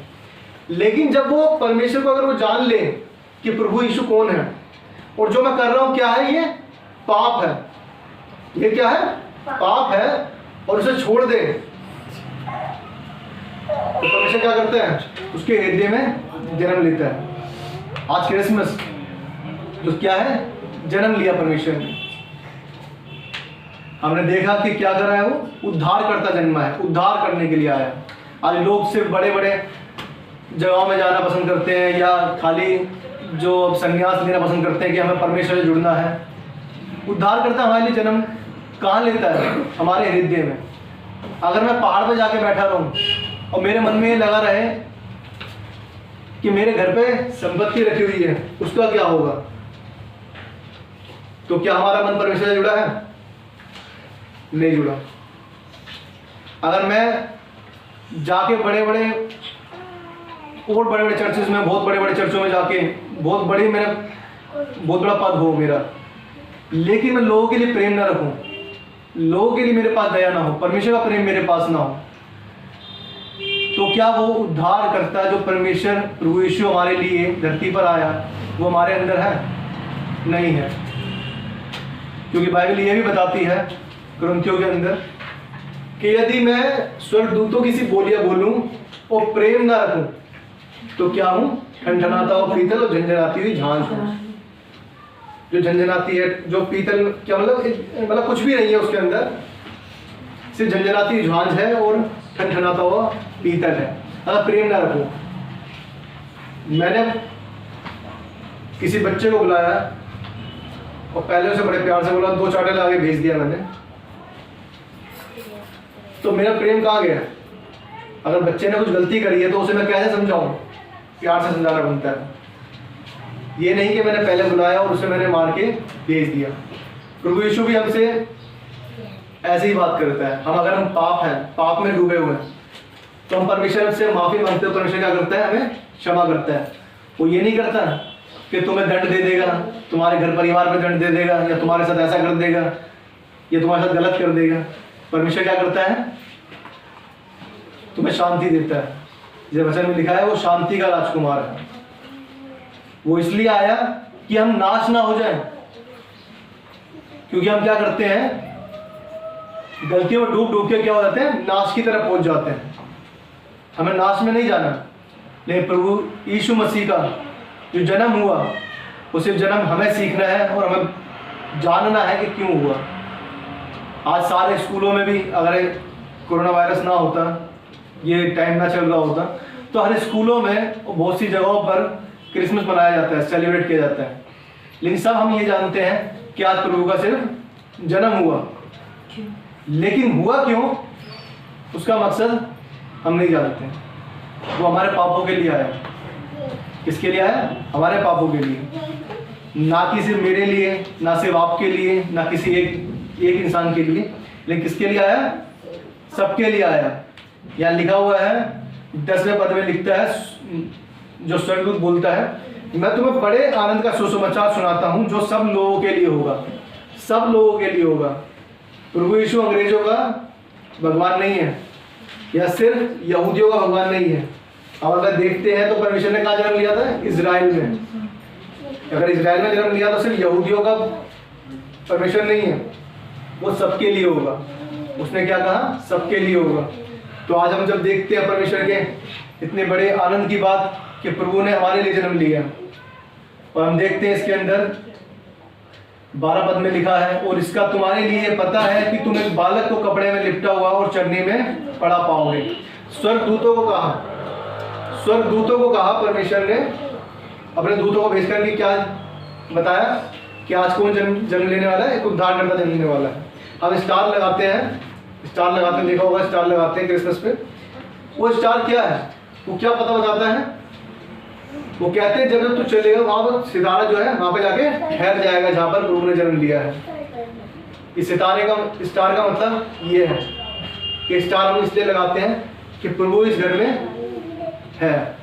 लेकिन जब वो परमेश्वर को अगर वो जान ले कि प्रभु यीशु कौन है और जो मैं कर रहा हूँ क्या है, ये पाप है, ये क्या है, पाप है, और उसे छोड़ दे, तो परमेश्वर क्या करता है, उसके हृदय में जन्म लेता है। आज क्रिसमस तो क्या है, जन्म लिया परमेश्वर ने। हमने देखा कि क्या कर रहा है, वो उद्धार करता जन्मा है, उद्धार करने के लिए आया। आज लोग सिर्फ बड़े बड़े जगहों में जाना पसंद करते हैं, या खाली जो संन्यास लेना पसंद करते हैं कि हमें परमेश्वर से जुड़ना है। उद्धार करता हमारे लिए जन्म कहाँ लेता है, हमारे हृदय में। अगर मैं पहाड़ पर जाके बैठा रहूं और मेरे मन में ये लगा रहे कि मेरे घर पे संपत्ति रखी हुई है, उसका क्या होगा, तो क्या हमारा मन परमेश्वर से जुड़ा है, नहीं जुड़ा। अगर मैं जाके बड़े बड़े चर्चेस में, बहुत बड़े बड़े चर्चों में जाके बहुत बड़ा पद हो मेरा, लेकिन मैं लोगों के लिए प्रेम ना रखूं, लोगों के लिए मेरे पास दया ना हो, परमेश्वर का प्रेम मेरे पास ना हो, तो क्या वो उद्धार करता जो परमेश्वर प्रभु यीशु हमारे लिए धरती पर आया, वो हमारे अंदर है, नहीं है। क्योंकि बाइबल ये भी बताती है कुरिन्थियों के अंदर कि यदि मैं स्वर्गदूतों की सी बोलियां बोलूं और प्रेम ना रखूं तो क्या हूं, ठनठनाता हुआ पीतल और झंझनाती हुई झांझ हूं। जो झंझनाती है, जो पीतल क्या मतलब कुछ भी नहीं है उसके अंदर, सिर्फ झंझनाती हुई झांझ है और ठनठनाता हुआ पीतल है। अगर प्रेम ना रखूं, मैंने किसी बच्चे को बुलाया और पहले उसे बड़े प्यार से बोला, 2 चाटे लाके भेज दिया मैंने, तो मेरा प्रेम कहाँ गया। अगर बच्चे ने कुछ गलती करी है तो उसे मैं कैसे समझाऊं, प्यार से समझाना बनता है। ये नहीं कि मैंने पहले बुलाया और उसे मैंने मार के भेज दिया। प्रभु यीशु भी हमसे ऐसे ही बात करता है। अगर हम पाप में डूबे हुए हैं तो हम परमेश्वर से माफी मांगते हो, परमेश्वर क्या करता है, हमें क्षमा करता है। वो ये नहीं करता कि तुम्हें दंड दे देगा, तुम्हारे घर परिवार में दंड दे देगा, या तुम्हारे साथ ऐसा कर देगा, या तुम्हारे साथ गलत कर देगा। परमेश्वर क्या करता है, तुम्हें शांति देता है। जैसे वचन में लिखा है, वो शांति का राजकुमार है। वो इसलिए आया कि हम नाश ना हो जाएं, क्योंकि हम क्या करते हैं, गलतियों में डूब के क्या हो जाते हैं, नाश की तरफ पहुंच जाते हैं। हमें नाश में नहीं जाना, लेकिन प्रभु यीशु मसीह का जो जन्म हुआ वो सिर्फ जन्म हमें सीखना है और हमें जानना है कि क्यों हुआ। आज सारे स्कूलों में भी अगर कोरोना वायरस ना होता, ये टाइम ना चल रहा होता, तो हर स्कूलों में बहुत सी जगहों पर क्रिसमस मनाया जाता है, सेलिब्रेट किया जाता है। लेकिन सब हम ये जानते हैं कि आज प्रभु का सिर्फ जन्म हुआ, लेकिन हुआ क्यों उसका मकसद हम नहीं जानते। वो हमारे पापों के लिए आया। किसके लिए आया? हमारे पापों के लिए। ना कि सिर्फ मेरे लिए, ना सिर्फ आपके लिए, ना किसी एक इंसान के लिए, लेकिन किसके लिए आया? सबके लिए आया। यहाँ लिखा हुआ है 10वें पद में लिखता है, जो स्वर्गदूत बोलता है, मैं तुम्हें बड़े आनंद का सुसमाचार सुनाता हूँ जो सब लोगों के लिए होगा। सब लोगों के लिए होगा। प्रभु यीशु अंग्रेजों का भगवान नहीं है, या सिर्फ यहूदियों का भगवान नहीं है। अब अगर देखते हैं तो परमेश्वर ने कहाँ जन्म लिया था? इजराइल में। अगर इजराइल में जन्म लिया तो सिर्फ यहूदियों का परमेश्वर नहीं है, वो सबके लिए होगा। उसने क्या कहा? सबके लिए होगा। तो आज हम जब देखते हैं परमेश्वर के इतने बड़े आनंद की बात कि प्रभु ने हमारे लिए जन्म लिया, और हम देखते हैं इसके अंदर 12 पद में लिखा है, और इसका तुम्हारे लिए पता है कि तुम एक बालक को कपड़े में लिपटा हुआ और चरनी में पड़ा पाओगे। स्वर्गदूतों को कहा परमेश्वर ने, अपने दूतों को भेज करके क्या बताया कि आज कौन जन्म लेने वाला है? एक उद्धारकर्ता जन्म लेने वाला है। हम स्टार लगाते हैं, देखा होगा स्टार लगाते हैं क्रिसमस पे। वो स्टार क्या है? वो क्या पता बताता है? वो कहते हैं जब तू चलेगा वहां पर सितारा जो है वहां पे जाके ठहर जाएगा जहां पर प्रभु ने जन्म लिया है। इस स्टार का मतलब ये है कि स्टार हम इसलिए लगाते हैं कि प्रभु इस घर में है।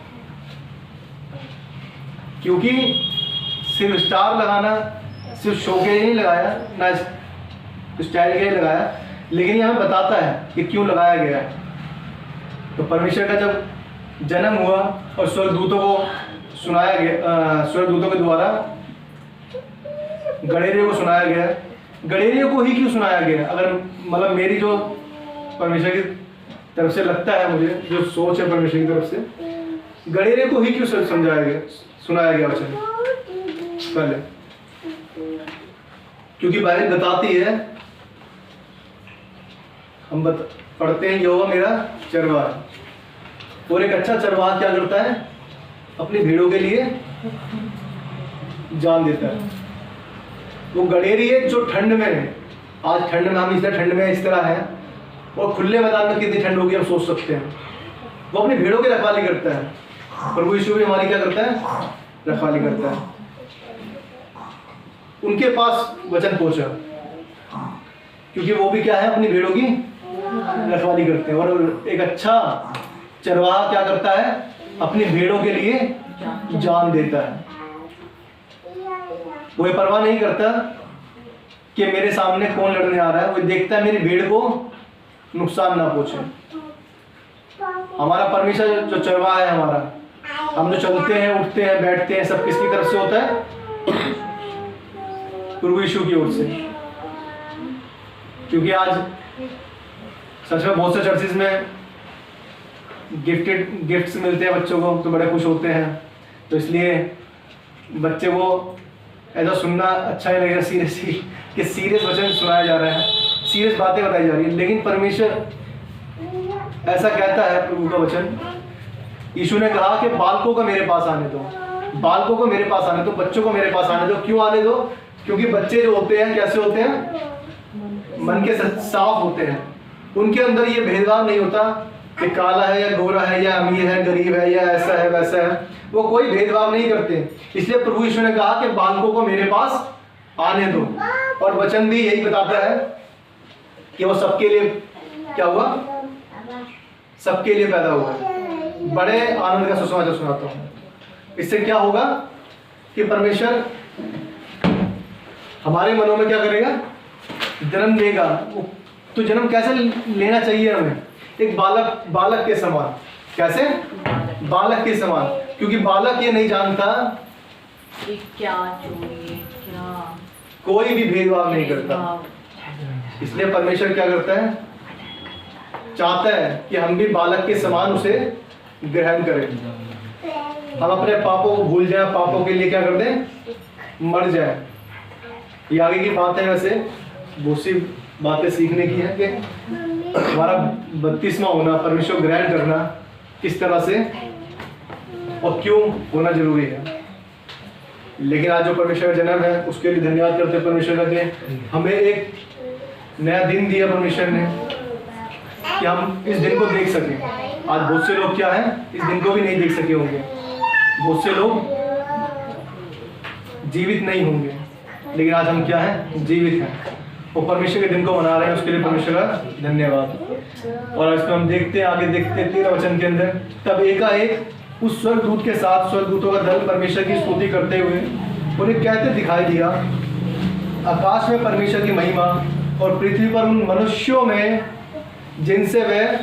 क्योंकि सिर्फ स्टार लगाना सिर्फ शो के लिए नहीं लगाया, ना स्टाइल के लिए लगाया, लेकिन ये हमें बताता है कि क्यों लगाया गया है। तो परमेश्वर का जब जन्म हुआ और स्वर्गदूतों को सुनाया गया, स्वर्गदूतों के द्वारा गणेरियों को सुनाया गया। गणेरियों को ही क्यों सुनाया गया? अगर मतलब मेरी जो परमेश्वर की तरफ से लगता है, मुझे जो सोच है परमेश्वर की तरफ से, गणेरियों को ही क्यों सुनाया गया वचन पहले? क्योंकि बाइबल बताती है, हम पढ़ते हैं यहोवा मेरा चरवाहा है। और एक अच्छा चरवाहा क्या करता है? अपनी भेड़ों के लिए जान देता है। वो गणेरी है जो ठंड में, आज ठंड में हम इसलिए ठंड में इस तरह है, और खुले मैदान में कितनी ठंड होगी हम सोच सकते हैं। वो अपनी भेड़ों की रखवाली करता है। प्रभु यीशु भी हमारी क्या करता है? रखवाली करता है। उनके पास वचन पहुंचा क्योंकि वो भी क्या है? अपनी भेड़ों की रखवाली करते हैं। और एक अच्छा चरवाहा क्या करता है? अपनी भेड़ों के लिए जान देता है। वो ये परवाह नहीं करता कि मेरे सामने कौन लड़ने आ रहा है, वो देखता है मेरी भेड़ को नुकसान ना पहुंचे। हमारा परमेश्वर जो चरवाहा है हमारा, हम जो चलते हैं, उठते हैं, बैठते हैं, सब किसकी तरफ से होता है? प्रभु यीशु की ओर से। क्योंकि आज सच में बहुत से चर्चिज में गिफ्ट्स मिलते हैं बच्चों को, तो बड़े खुश होते हैं। तो इसलिए बच्चे को ऐसा सुनना अच्छा ही लगेगा सीरियस वचन सुनाया जा रहा है, सीरियस बातें बताई जा रही है। लेकिन परमेश्वर ऐसा कहता है, प्रभु का वचन, यीशु ने कहा कि बालकों को मेरे पास आने दो, बालकों को मेरे पास आने दो, बच्चों को मेरे पास आने दो। क्यों आने दो? क्योंकि बच्चे जो होते हैं कैसे होते हैं? मन के साफ होते हैं। उनके अंदर ये भेदभाव नहीं होता कि काला है या गोरा है या अमीर है गरीब है या ऐसा है वैसा है, वो कोई भेदभाव नहीं करते। इसलिए प्रभु यीशु ने कहा कि बालकों को मेरे पास आने दो। और वचन भी यही बताता है कि वो सबके लिए क्या हुआ? सबके लिए पैदा हुआ। बड़े आनंद का सुसमाचार सुनाता हूँ। इससे क्या होगा कि परमेश्वर हमारे मनों में क्या करेगा? जन्म देगा। तो जन्म कैसे लेना चाहिए हमें? एक बालक के समान। कैसे? बालक के समान। क्योंकि बालक ये नहीं जानता क्या चोरी, क्या कोई भी भेदभाव नहीं करता। इसलिए परमेश्वर क्या करता है? चाहता है कि हम भी बालक के समान उसे ग्रहण करें। हम अपने पापों को भूल जाएं, पापों के लिए क्या कर दें? मर जाए। ये आगे की बात है, वैसे बहुत सी बातें सीखने की है कि हमारा बपतिस्मा होना, परमेश्वर ग्रहण करना किस तरह से और क्यों होना जरूरी है। लेकिन आज जो परमेश्वर का जन्म है उसके लिए धन्यवाद करते हैं परमेश्वर का कि हमें एक नया दिन दिया परमेश्वर ने कि हम इस दिन को देख सकें। आज बहुत से लोग क्या हैं, इस दिन को भी नहीं देख सके होंगे, बहुत से लोग जीवित नहीं होंगे, लेकिन आज हम क्या हैं, जीवित हैं और परमेश्वर के दिन को मना रहे हैं। उसके लिए परमेश्वर का धन्यवाद। और आज हम देखते हैं, आगे देखते हैं 13 वचन के अंदर, तब एकाएक उस स्वर्गदूत के साथ स्वर्गदूतों का दल परमेश्वर की स्तुति करते हुए उन्हें कहते दिखाई दिया, आकाश में परमेश्वर की महिमा और पृथ्वी पर उन मनुष्यों में जिनसे वह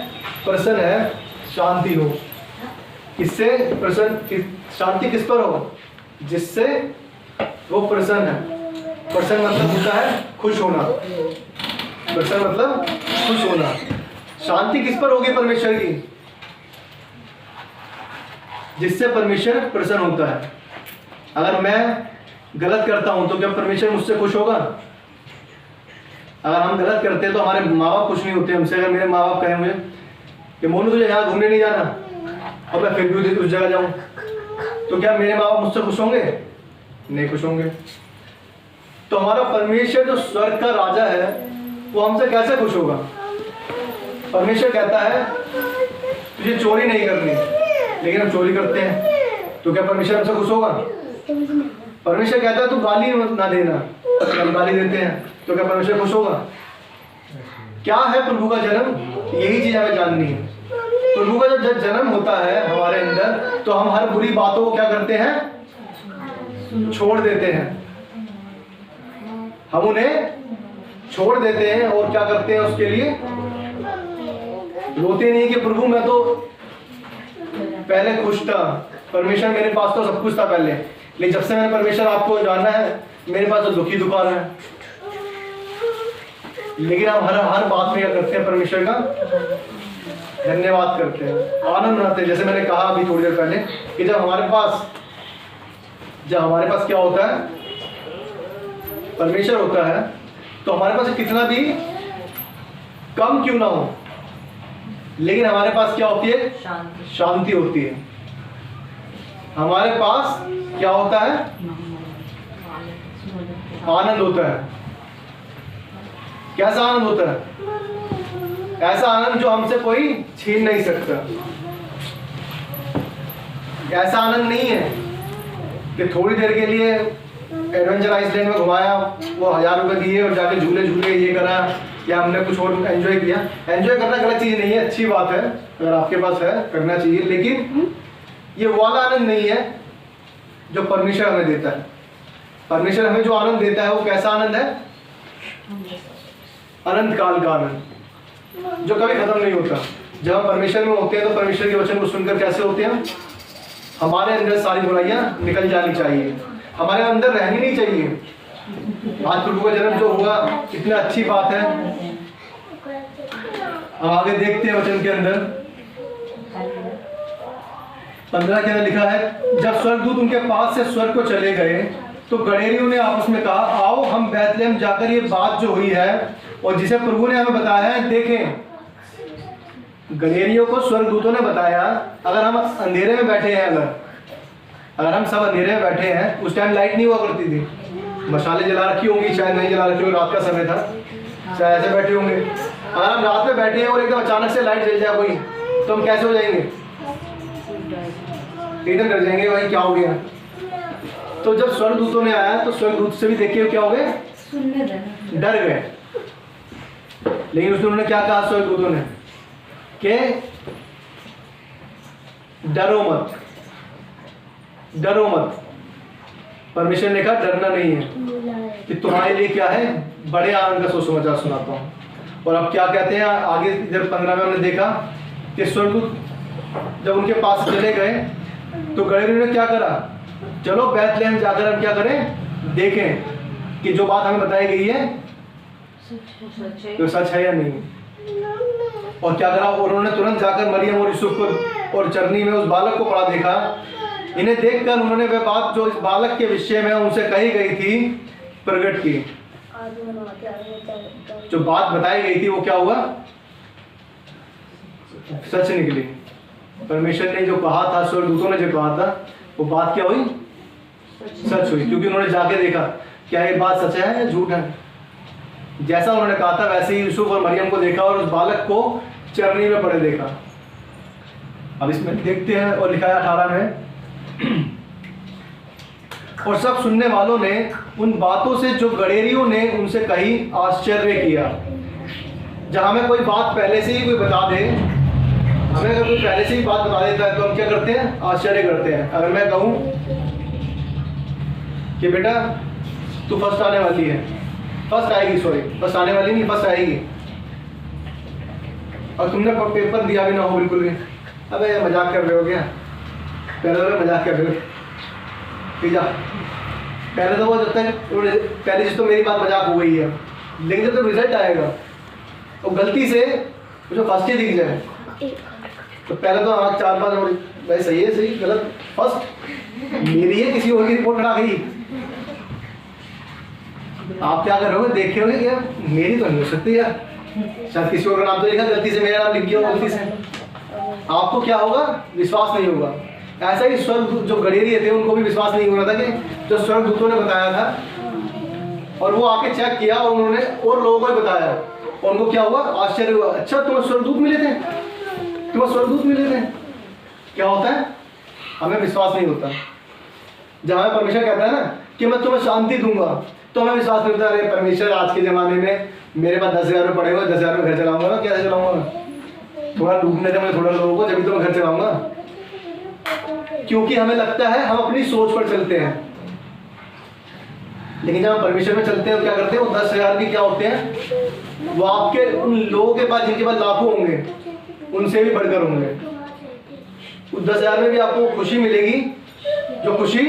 प्रसन्न है शांति हो। किससे प्रसन्न, शांति किस पर हो, जिससे वो प्रसन्न है। प्रसन्न मतलब होता है खुश होना, प्रसन्न मतलब खुश होना। शांति किस पर होगी, परमेश्वर की, जिससे परमेश्वर प्रसन्न होता है। अगर मैं गलत करता हूं तो क्या परमेश्वर मुझसे खुश होगा? अगर हम गलत करते हैं तो हमारे माँ बाप खुश नहीं होते हमसे। अगर मेरे माँ बाप कहें मुझे कि मोनू तुझे यहाँ घूमने नहीं जाना और मैं फिर भी उस जगह जाऊं, तो क्या मेरे माँ बाप मुझसे खुश होंगे? नहीं खुश होंगे। तो हमारा परमेश्वर जो स्वर्ग का राजा है वो हमसे कैसे खुश होगा? परमेश्वर कहता है तुझे चोरी नहीं करनी, लेकिन हम चोरी करते हैं, तो क्या परमेश्वर हमसे खुश होगा? परमेश्वर कहता है तू गाली ना देना, हम गाली देते हैं, तो क्या परमेश्वर खुश होगा? क्या है प्रभु का जन्म? यही चीज हमें जाननी है। प्रभु का जब जन्म होता है हमारे अंदर, तो हम हर बुरी बातों को क्या करते हैं, छोड़ देते हैं। हम उन्हें छोड़ देते हैं और क्या करते हैं, उसके लिए रोते नहीं कि प्रभु मैं तो पहले खुश था, परमेश्वर मेरे पास तो सब कुछ था पहले, लेकिन जब से मैंने परमेश्वर आपको जाना है मेरे पास तो दुखी दुकान है। लेकिन हम हर बात में क्या करते हैं, परमेश्वर का धन्यवाद करते हैं, आनंद मनाते हैं। जैसे मैंने कहा अभी थोड़ी देर पहले कि जब हमारे पास क्या होता है, परमेश्वर होता है, तो हमारे पास कितना भी कम क्यों ना हो, लेकिन हमारे पास क्या होती है, शांति होती है। हमारे पास क्या होता है, आनंद होता है। कैसा आनंद होता है? ऐसा आनंद जो हमसे कोई छीन नहीं सकता। ऐसा आनंद नहीं है कि थोड़ी देर के लिए एडवेंचर आइसलैंड में घुमाया, वो 1000 रुपए दिए और जाके झूले झूले ये करा, या हमने कुछ और एंजॉय किया। एंजॉय करना गलत चीज नहीं है, अच्छी बात है, अगर आपके पास है करना चाहिए, लेकिन ये वाला आनंद नहीं है जो परमेश्वर हमें देता है। परमेश्वर हमें जो आनंद देता है वो कैसा आनंद है, अनंत काल का आनंद जो कभी खत्म नहीं होता। जब हम परमेश्वर में होते हैं तो परमेश्वर के वचन को सुनकर कैसे होते हैं, हमारे अंदर सारी बुराइयां निकल जानी चाहिए, हमारे अंदर रहनी नहीं चाहिए। आज प्रभु का जन्म जो हुआ कितना अच्छी बात है। हम आगे देखते हैं वचन के अंदर 15 के अंदर लिखा है, जब स्वर्गदूत उनके पास से स्वर्ग को चले गए तो गड़ेरियों ने आपस में कहा, आओ हम बैतलहम जाकर ये बात जो हुई है और जिसे प्रभु ने हमें बताया है देखें। गड़ेरियों को स्वर्गदूतों ने बताया। अगर हम अंधेरे में बैठे हैं, अगर हम सब अंधेरे में बैठे हैं, उस टाइम लाइट नहीं हुआ करती थी, मशालें जला रखी होंगी, शायद नहीं जला रखी होंगी, रात का समय था, शायद ऐसे बैठे होंगे। अगर हम रात में बैठे हैं और एकदम अचानक से लाइट जल जाए कोई, तो हम कैसे हो जाएंगे, एकदम डर जाएंगे, भाई क्या हो गया। तो जब स्वर्गदूतों ने आया तो स्वर्गदूत से भी देखिए क्या हो गए, डर गए। लेकिन उसने उन्होंने क्या कहा स्वर्गदूतों ने कि डरो मत, डरो मत। परमेश्वर ने कहा डरना नहीं है, कि तुम्हारे लिए क्या है, बड़े आनंद का सुसमाचार सुनाता हूं। और अब क्या कहते हैं आगे इधर 15 में हमने देखा कि स्वर्गदूत जब उनके पास चले गए तो गड़ेरियों ने क्या करा, चलो बैतलहम जाकर हम क्या करें, देखें कि जो बात हमें बताई गई है तो सच है या नहीं। और क्या करा, उन्होंने तुरंत जाकर मरियम और यूसुफ को और चरनी में उस बालक को पड़ा देखा इन्हें देखकर उन्होंने वह बात जो इस बालक के विषय में उनसे कही गई थी प्रकट की। जो बात बताई गई थी वो क्या हुआ? सच निकली। परमेश्वर ने जो कहा था, स्वर्गदूतों ने जो कहा था, वो बात क्या हुई? सच हुई, क्योंकि उन्होंने जाके देखा क्या ये बात सच है या झूठ है। जैसा उन्होंने कहा था वैसे ही यूसुफ और मरियम को देखा और उस बालक को चरनी में पड़े देखा। अब इसमें देखते हैं और लिखा है 18 में, और सब सुनने वालों ने उन बातों से जो गडेरियों ने उनसे कही आश्चर्य किया। जहां हमें कोई बात पहले से ही कोई बता दे, हमें अगर कोई पहले से ही बात बता देता है तो हम क्या करते हैं? आश्चर्य करते हैं। अगर मैं कहूं कि बेटा तू फर्स्ट आने वाली है, फर्स्ट आएगी, सॉरी फर्स्ट आने वाली नहीं, फर्स्ट आएगी, और तुमने पेपर दिया भी ना हो बिल्कुल भी, अबे मजाक कर रहे हो क्या? पहले मजाक कर रहे हो, ठीक है? पहले तो वो जब तक पहले चीज तो मेरी बात मजाक हो गई है, लेकिन जब तो रिजल्ट आएगा तो गलती से मुझे फर्स्ट ही दिख जाए तो पहले तो आँख 4-5 भाई सही है, सही गलत, फर्स्ट मेरी है, किसी और की रिपोर्ट खड़ा गई। आप क्या करोगे? देखे होगे क्या मेरी तो नहीं हो सकती यार, शायद किसी और का नाम तो लिखा, गलती से मेरा नाम लिख गया गलती से, आपको क्या होगा? विश्वास नहीं होगा। ऐसा ही स्वर्ग जो गडेरिये थे उनको भी विश्वास नहीं हो रहा था कि जो स्वर्गदूतों ने बताया था, और वो आके चेक किया और उन्होंने और लोगों को भी बताया, और उनको क्या हुआ? आश्चर्य हुआ। अच्छा तुम्हें स्वर्गदूत मिले थे, तुम्हें स्वर्गदूत मिले थे। क्या होता है? हमें विश्वास नहीं होता। जब हमें परमेश्वर कहता है ना कि मैं तुम्हें शांति दूंगा, तो हमें विश्वास नहीं होता। अरे परमेश्वर आज के ज़माने में मेरे पास 10,000 रुपये पड़े हुए, 10,000 में घर चलाऊंगा ना, कैसे चलाऊंगा? थोड़ा डूबने दे मुझे, थोड़ा लोगों को, जब भी तो मैं घर चलाऊंगा। क्योंकि हमें लगता है हम अपनी सोच पर चलते हैं, लेकिन जब हम परमेश्वर में चलते हैं क्या करते हैं? वो 10,000 भी क्या होते हैं? वो आपके उन लोगों के पास जिनके पास लाखों होंगे उनसे भी बढ़कर होंगे। उस 10,000 में भी आपको खुशी मिलेगी जो खुशी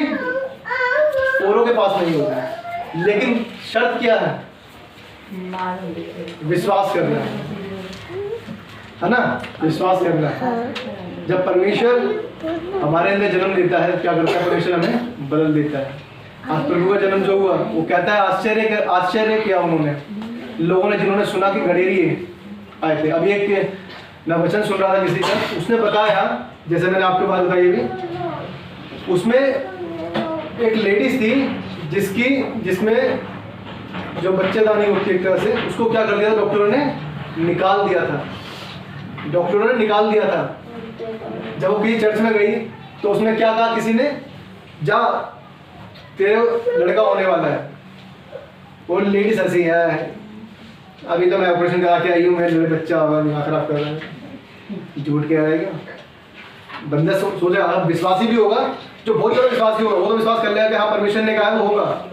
औरों के पास नहीं होगी। लेकिन शर्त क्या है? विश्वास करना है ना, विश्वास करना है। जब परमेश्वर हमारे अंदर जन्म लेता है क्या करता है? परमेश्वर हमें बदल देता है। आज प्रभु का जन्म जो हुआ वो कहता है आश्चर्य किया उन्होंने, लोगों ने जिन्होंने सुना कि गडेरिये आए थे। अभी एक मैं वचन सुन रहा था किसी का, उसने बताया, जैसे मैंने आपके बात बताई भी, उसमें एक लेडीज थी जिसमें जो बच्चेदानी होती है एक तरह से, उसको क्या कर दिया था? डॉक्टरों ने निकाल दिया था। डॉक्टरों ने निकाल दिया था। जब वो किसी चर्च में गई तो उसने क्या कहा? किसी ने जा तेरे लड़का होने वाला है। वो लेडीज हंसी है, अभी तो मैं ऑपरेशन करा के आई हूँ, मेरे बच्चा होगा, दिमाग खराब कर रहा है, झूठ कह रहा है क्या? बंदा सोचे आप विश्वासी भी होगा, जो बहुत ज़्यादा विश्वासी होगा वो तो विश्वास कर लेगा कि हाँ परमेश्वर ने कहा है वो होगा।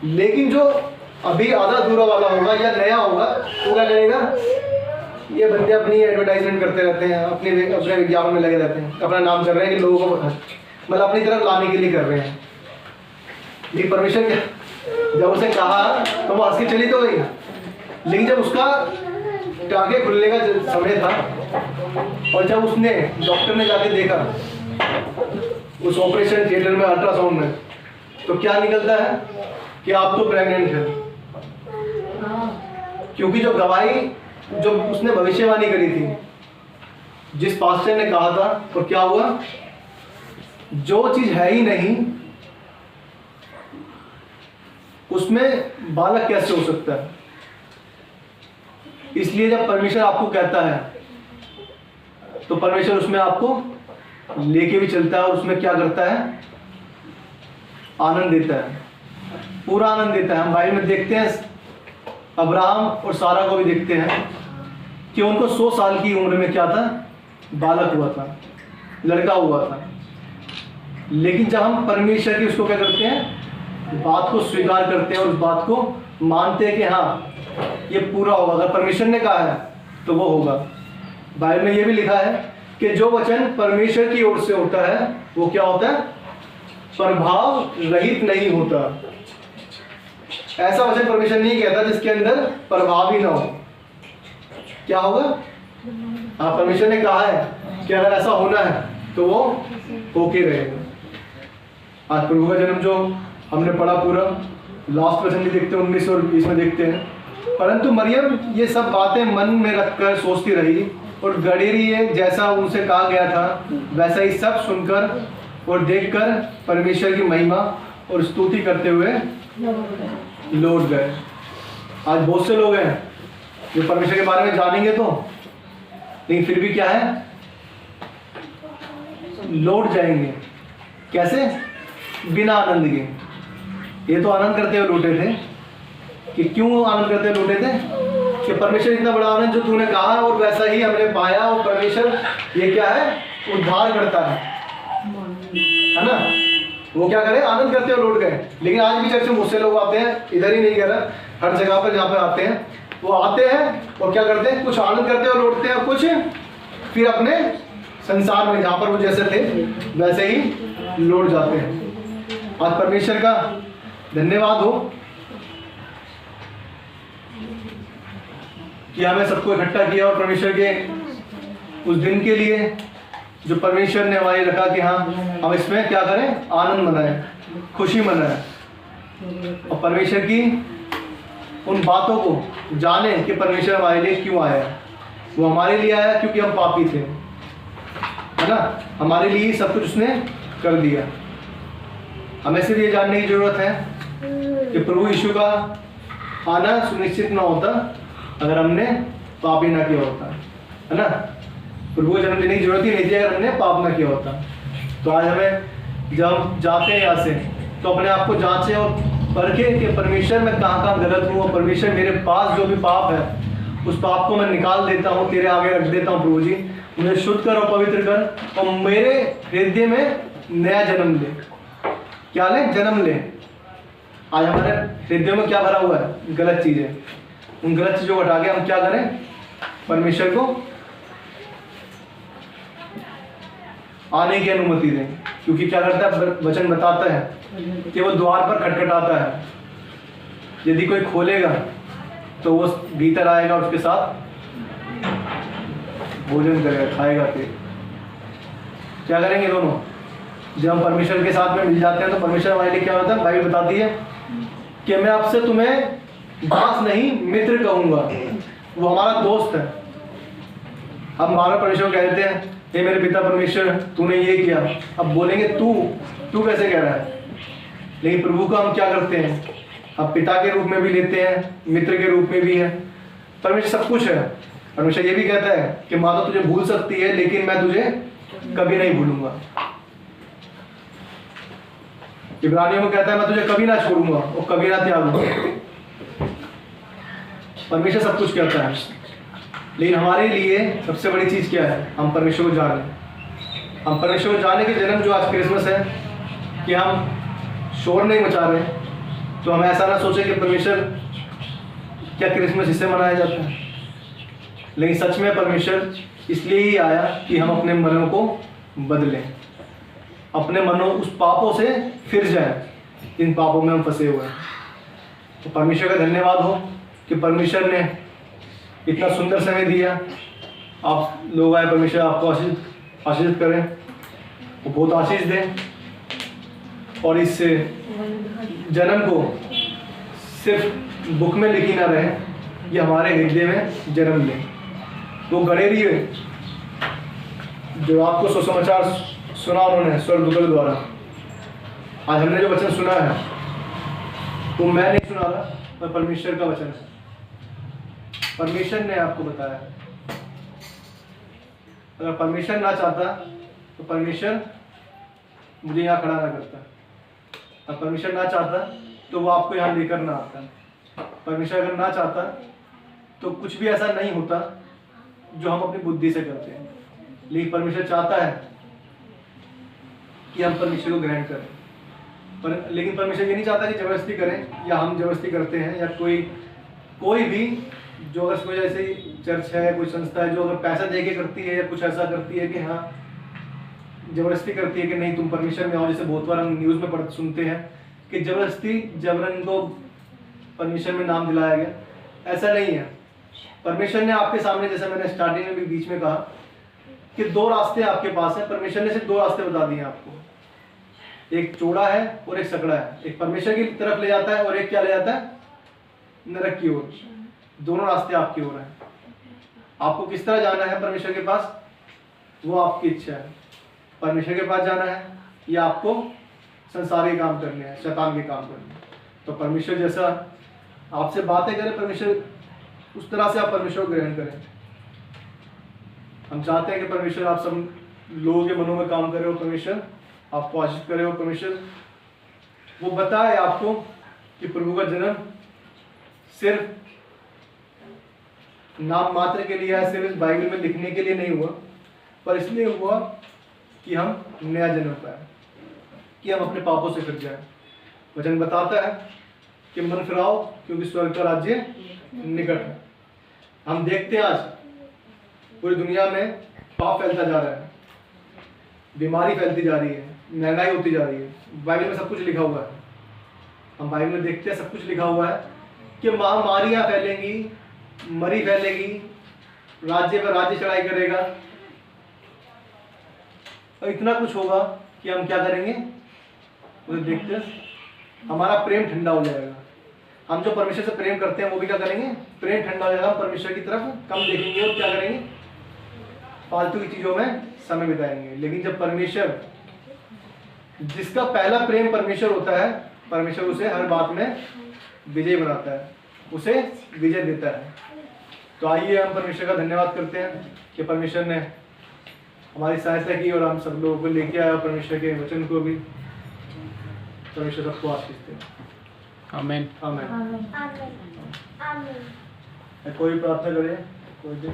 लेकिन जो अभी आधा अधूरा वाला होगा या नया होगा वो क्या करेगा? ये बंदे अपनी एडवर्टाइजमेंट करते रहते हैं, अपने विज्ञापन में लगे रहते हैं, अपना नाम कर रहे हैं कि लोगों को मतलब अपनी तरफ लाने के लिए कर रहे हैं। लेकिन परमेश्वर क्या, जब उसे कहा तो वो हंस के चली तो गई, लेकिन जब उसका टांगे खुलने का समय था और जब उसने डॉक्टर ने जाके देखा उस ऑपरेशन थिएटर में, अल्ट्रासाउंड में, तो क्या निकलता है कि आप तो प्रेग्नेंट है। क्योंकि जो गवाही जो उसने भविष्यवाणी करी थी, जिस पास्टर ने कहा था, तो क्या हुआ? जो चीज है ही नहीं उसमें बालक कैसे हो सकता है? इसलिए जब परमेश्वर आपको कहता है तो परमेश्वर उसमें आपको लेके भी चलता है और उसमें क्या करता है? आनंद देता है, पूरा आनंद देता है। हम बाइबल में देखते हैं अब्राहम और सारा को भी देखते हैं कि उनको 100 साल की उम्र में क्या था? बालक हुआ था, लड़का हुआ था। लेकिन जब हम परमेश्वर की उसको क्या करते हैं? बात को स्वीकार करते हैं और उस बात को मानते हैं कि हाँ ये पूरा होगा। अगर परमेश्वर ने कहा है तो वो होगा। बाइबल में ये भी लिखा है कि जो वचन परमेश्वर की ओर से होता है वो क्या होता है? प्रभाव रहित नहीं होता। ऐसा वचन परमेश्वर नहीं कहता जिसके अंदर प्रभाव ही ना हो। क्या होगा? हाँ, परमेश्वर ने कहा है कि अगर ऐसा होना है तो वो होके रहेगा। आज प्रभु का जन्म जो हमने पढ़ा पूरा, लास्ट वचन भी देखते हैं 19 और 20 में देखते हैं। परंतु मरियम ये सब बातें मन में रखकर सोचती रही और गड़ी रही है, जैसा उनसे कहा गया था वैसा ही सब सुनकर और देखकर परमेश्वर की महिमा और स्तुति करते हुए लौट गए। आज बहुत से लोग हैं जो परमेश्वर के बारे में जानेंगे तो, लेकिन फिर भी क्या है, लौट जाएंगे। कैसे? बिना आनंद के। ये तो आनंद करते हुए लौटे थे। कि क्यों आनंद करते हुए लौटे थे? कि परमेश्वर इतना बड़ा आनंद जो तूने कहा और वैसा ही हमने पाया, और परमेश्वर ये क्या है, उद्धार करता है ना। वो क्या करे, आनंद करते हुए लौट गए। लेकिन आज भी चर्च में बहुत से लोग आते हैं, इधर ही नहीं कह रहा, हर जगह पर जहाँ पे आते हैं वो आते हैं और क्या करते हैं, कुछ आनंद करते हुए लौटते हैं, कुछ फिर अपने संसार में जहाँ पर वो जैसे थे वैसे ही लौट जाते हैं। आज परमेश्वर का धन्यवाद हो कि हमें सबको इकट्ठा किया और परमेश्वर के उस दिन के लिए जो परमेश्वर ने हमारे रखा कि हाँ हम इसमें क्या करें, आनंद मनाएं, खुशी मनाएं और परमेश्वर की उन बातों को जाने कि परमेश्वर हमारे लिए क्यों आया। वो हमारे लिए आया क्योंकि हम पापी थे, है ना। हमारे लिए सब कुछ उसने कर दिया। हमें सिर्फ ये जानने की जरूरत है कि प्रभु यीशु का आना सुनिश्चित ना होता अगर हमने पाप ही ना किया होता, है ना। प्रभु को जन्म लेने की जरूरत ही नहीं थी अगर हमने पाप ना किया होता। तो आज हमें जब हम जाते हैं यहाँ से तो अपने आप को जांचें और परखें कि परमेश्वर मैं कहाँ गलत हूँ, और परमेश्वर मेरे पास जो भी पाप है उस पाप को मैं निकाल देता हूँ, तेरे आगे रख देता हूँ। प्रभु जी मुझे शुद्ध कर और पवित्र कर और मेरे हृदय में नया जन्म ले। क्या ले? जन्म ले। आज हमारे हृदय में क्या भरा हुआ है? गलत चीजें। उन गलत चीजों को हटा के हम क्या करें, परमेश्वर को आने की अनुमति दें। क्योंकि क्या करता है, वचन बताता है कि वो द्वार पर खटखटाता है। यदि कोई खोलेगा तो वो भीतर आएगा, उसके साथ भोजन करेगा, खाएगा। फिर क्या करेंगे दोनों? जब हम परमेश्वर के साथ में मिल जाते हैं तो परमेश्वर हमारे लिए क्या होता है, बाइबल बताती है कि मैं आपसे तुम्हें दास नहीं मित्र कहूंगा। वो हमारा दोस्त है। हम बार परमेश्वर कह देते हैं हे मेरे पिता परमेश्वर तूने ये किया, अब बोलेंगे तू कैसे कह रहा है। लेकिन प्रभु का हम क्या करते हैं, हम पिता के रूप में भी लेते हैं, मित्र के रूप में भी है। परमेश्वर सब कुछ है। परमेश्वर ये भी कहता है कि माता तुझे भूल सकती है लेकिन मैं तुझे कभी नहीं भूलूंगा। इब्रानियों में कहता है मैं तुझे कभी ना छोड़ूंगा और कभी ना त्यागूंगा। परमेश्वर सब कुछ कहता है। लेकिन हमारे लिए सबसे बड़ी चीज क्या है, हम परमेश्वर को जाने। हम परमेश्वर को जाने के जन्म जो आज क्रिसमस है कि हम शोर नहीं मचा रहे, तो हम ऐसा ना सोचे कि परमेश्वर क्या क्रिसमस इससे मनाया जाता है। लेकिन सच में परमेश्वर इसलिए ही आया कि हम अपने मनों को बदलें, अपने मनों उस पापों से फिर जाएं, इन पापों में हम फंसे हुए हैं। तो परमेश्वर का धन्यवाद हो कि परमेश्वर ने इतना सुंदर समय दिया। आप लोग आए, परमेश्वर आपको आशीषित करें, वो बहुत आशीष दें और इस जन्म को सिर्फ बुक में लिखी ना रहे, ये हमारे हृदय में जन्म ले। वो गणेरी जो आपको सुसमाचार सुना उन्होंने स्वर्गदूतों द्वारा, आज हमने जो वचन सुना है वो मैं नहीं सुना रहा, पर परमेश्वर का वचन है। परमेश्वर ने आपको बताया। अगर परमेश्वर ना चाहता तो परमेश्वर मुझे यहाँ खड़ा ना करता। अगर परमेश्वर ना चाहता तो वो आपको यहाँ लेकर ना आता। परमेश्वर अगर ना चाहता तो कुछ भी ऐसा नहीं होता जो हम अपनी बुद्धि से करते हैं। लेकिन परमेश्वर चाहता है कि हम परमेश्वर को ग्रहण करें। लेकिन परमेश्वर ये नहीं चाहता कि जबरदस्ती करें या हम जबरदस्ती करते हैं, या कोई भी जो अगर कोई ऐसी चर्च है, कोई संस्था है जो अगर पैसा दे के करती है या कुछ ऐसा करती है कि हाँ जबरदस्ती करती है कि नहीं तुम परमेश्वर में आओ, जैसे बहुत बार हम न्यूज़ में सुनते हैं कि जबरन को परमेश्वर में नाम दिलाया गया। ऐसा नहीं है। परमेश्वर ने आपके सामने, जैसे मैंने स्टार्टिंग में भी बीच में कहा कि 2 रास्ते आपके पास हैं। परमेश्वर ने सिर्फ 2 रास्ते बता दिए आपको। एक चौड़ा है और एक सकड़ा है, एक परमेश्वर की तरफ ले जाता है और एक क्या ले जाता है, नरक की ओर। दोनों रास्ते आपकी ओर हैं। आपको किस तरह जाना है परमेश्वर के पास, वो आपकी इच्छा है। परमेश्वर के पास जाना है या आपको संसारी काम करने हैं, शैतान के काम करने हैं। तो परमेश्वर जैसा आपसे बातें करे, परमेश्वर उस तरह से आप परमेश्वर को ग्रहण करें। हम चाहते हैं कि परमेश्वर आप सब लोगों के मनों में काम करे, और परमेश्वर आपको आशीष करे, और परमेश्वर वो बताए आपको कि प्रभु का जन्म सिर्फ नाम मात्र के लिए है, सिर्फ इस बाइबल में लिखने के लिए नहीं हुआ, पर इसलिए हुआ कि हम नया जन्म पाए, कि हम अपने पापों से फिर जाए। वचन बताता है कि मन फिराओ क्योंकि स्वर्ग का राज्य निकट है। हम देखते हैं आज पूरी दुनिया में पाप फैलता जा रहा है, बीमारी फैलती जा रही है, महंगाई होती जा रही है। बाइबल में सब कुछ लिखा हुआ है। हम बाइबल में देखते हैं सब कुछ लिखा हुआ है कि महामारियां फैलेंगी, मरी फैलेगी, राज्य पर राज्य चढ़ाई करेगा, और इतना कुछ होगा कि हम क्या करेंगे, उसे देखते हमारा प्रेम ठंडा हो जाएगा। हम जो परमेश्वर से प्रेम करते हैं वो भी क्या करेंगे, प्रेम ठंडा हो जाएगा, परमेश्वर की तरफ कम देखेंगे और क्या करेंगे, फालतू की चीजों में समय बिताएंगे। लेकिन जब परमेश्वर, जिसका पहला प्रेम परमेश्वर होता है, परमेश्वर उसे हर बात में विजय बनाता है, उसे विजय देता है। तो आइए हम परमेश्वर का धन्यवाद करते हैं कि परमेश्वर ने हमारी सहायता की और हम सब लोगों को लेके आया, परमेश्वर के वचन को भी। परमेश्वर सबको आशीष दे। आमीन। आमीन। आमीन। कोई प्रार्थना करे, कोई दे।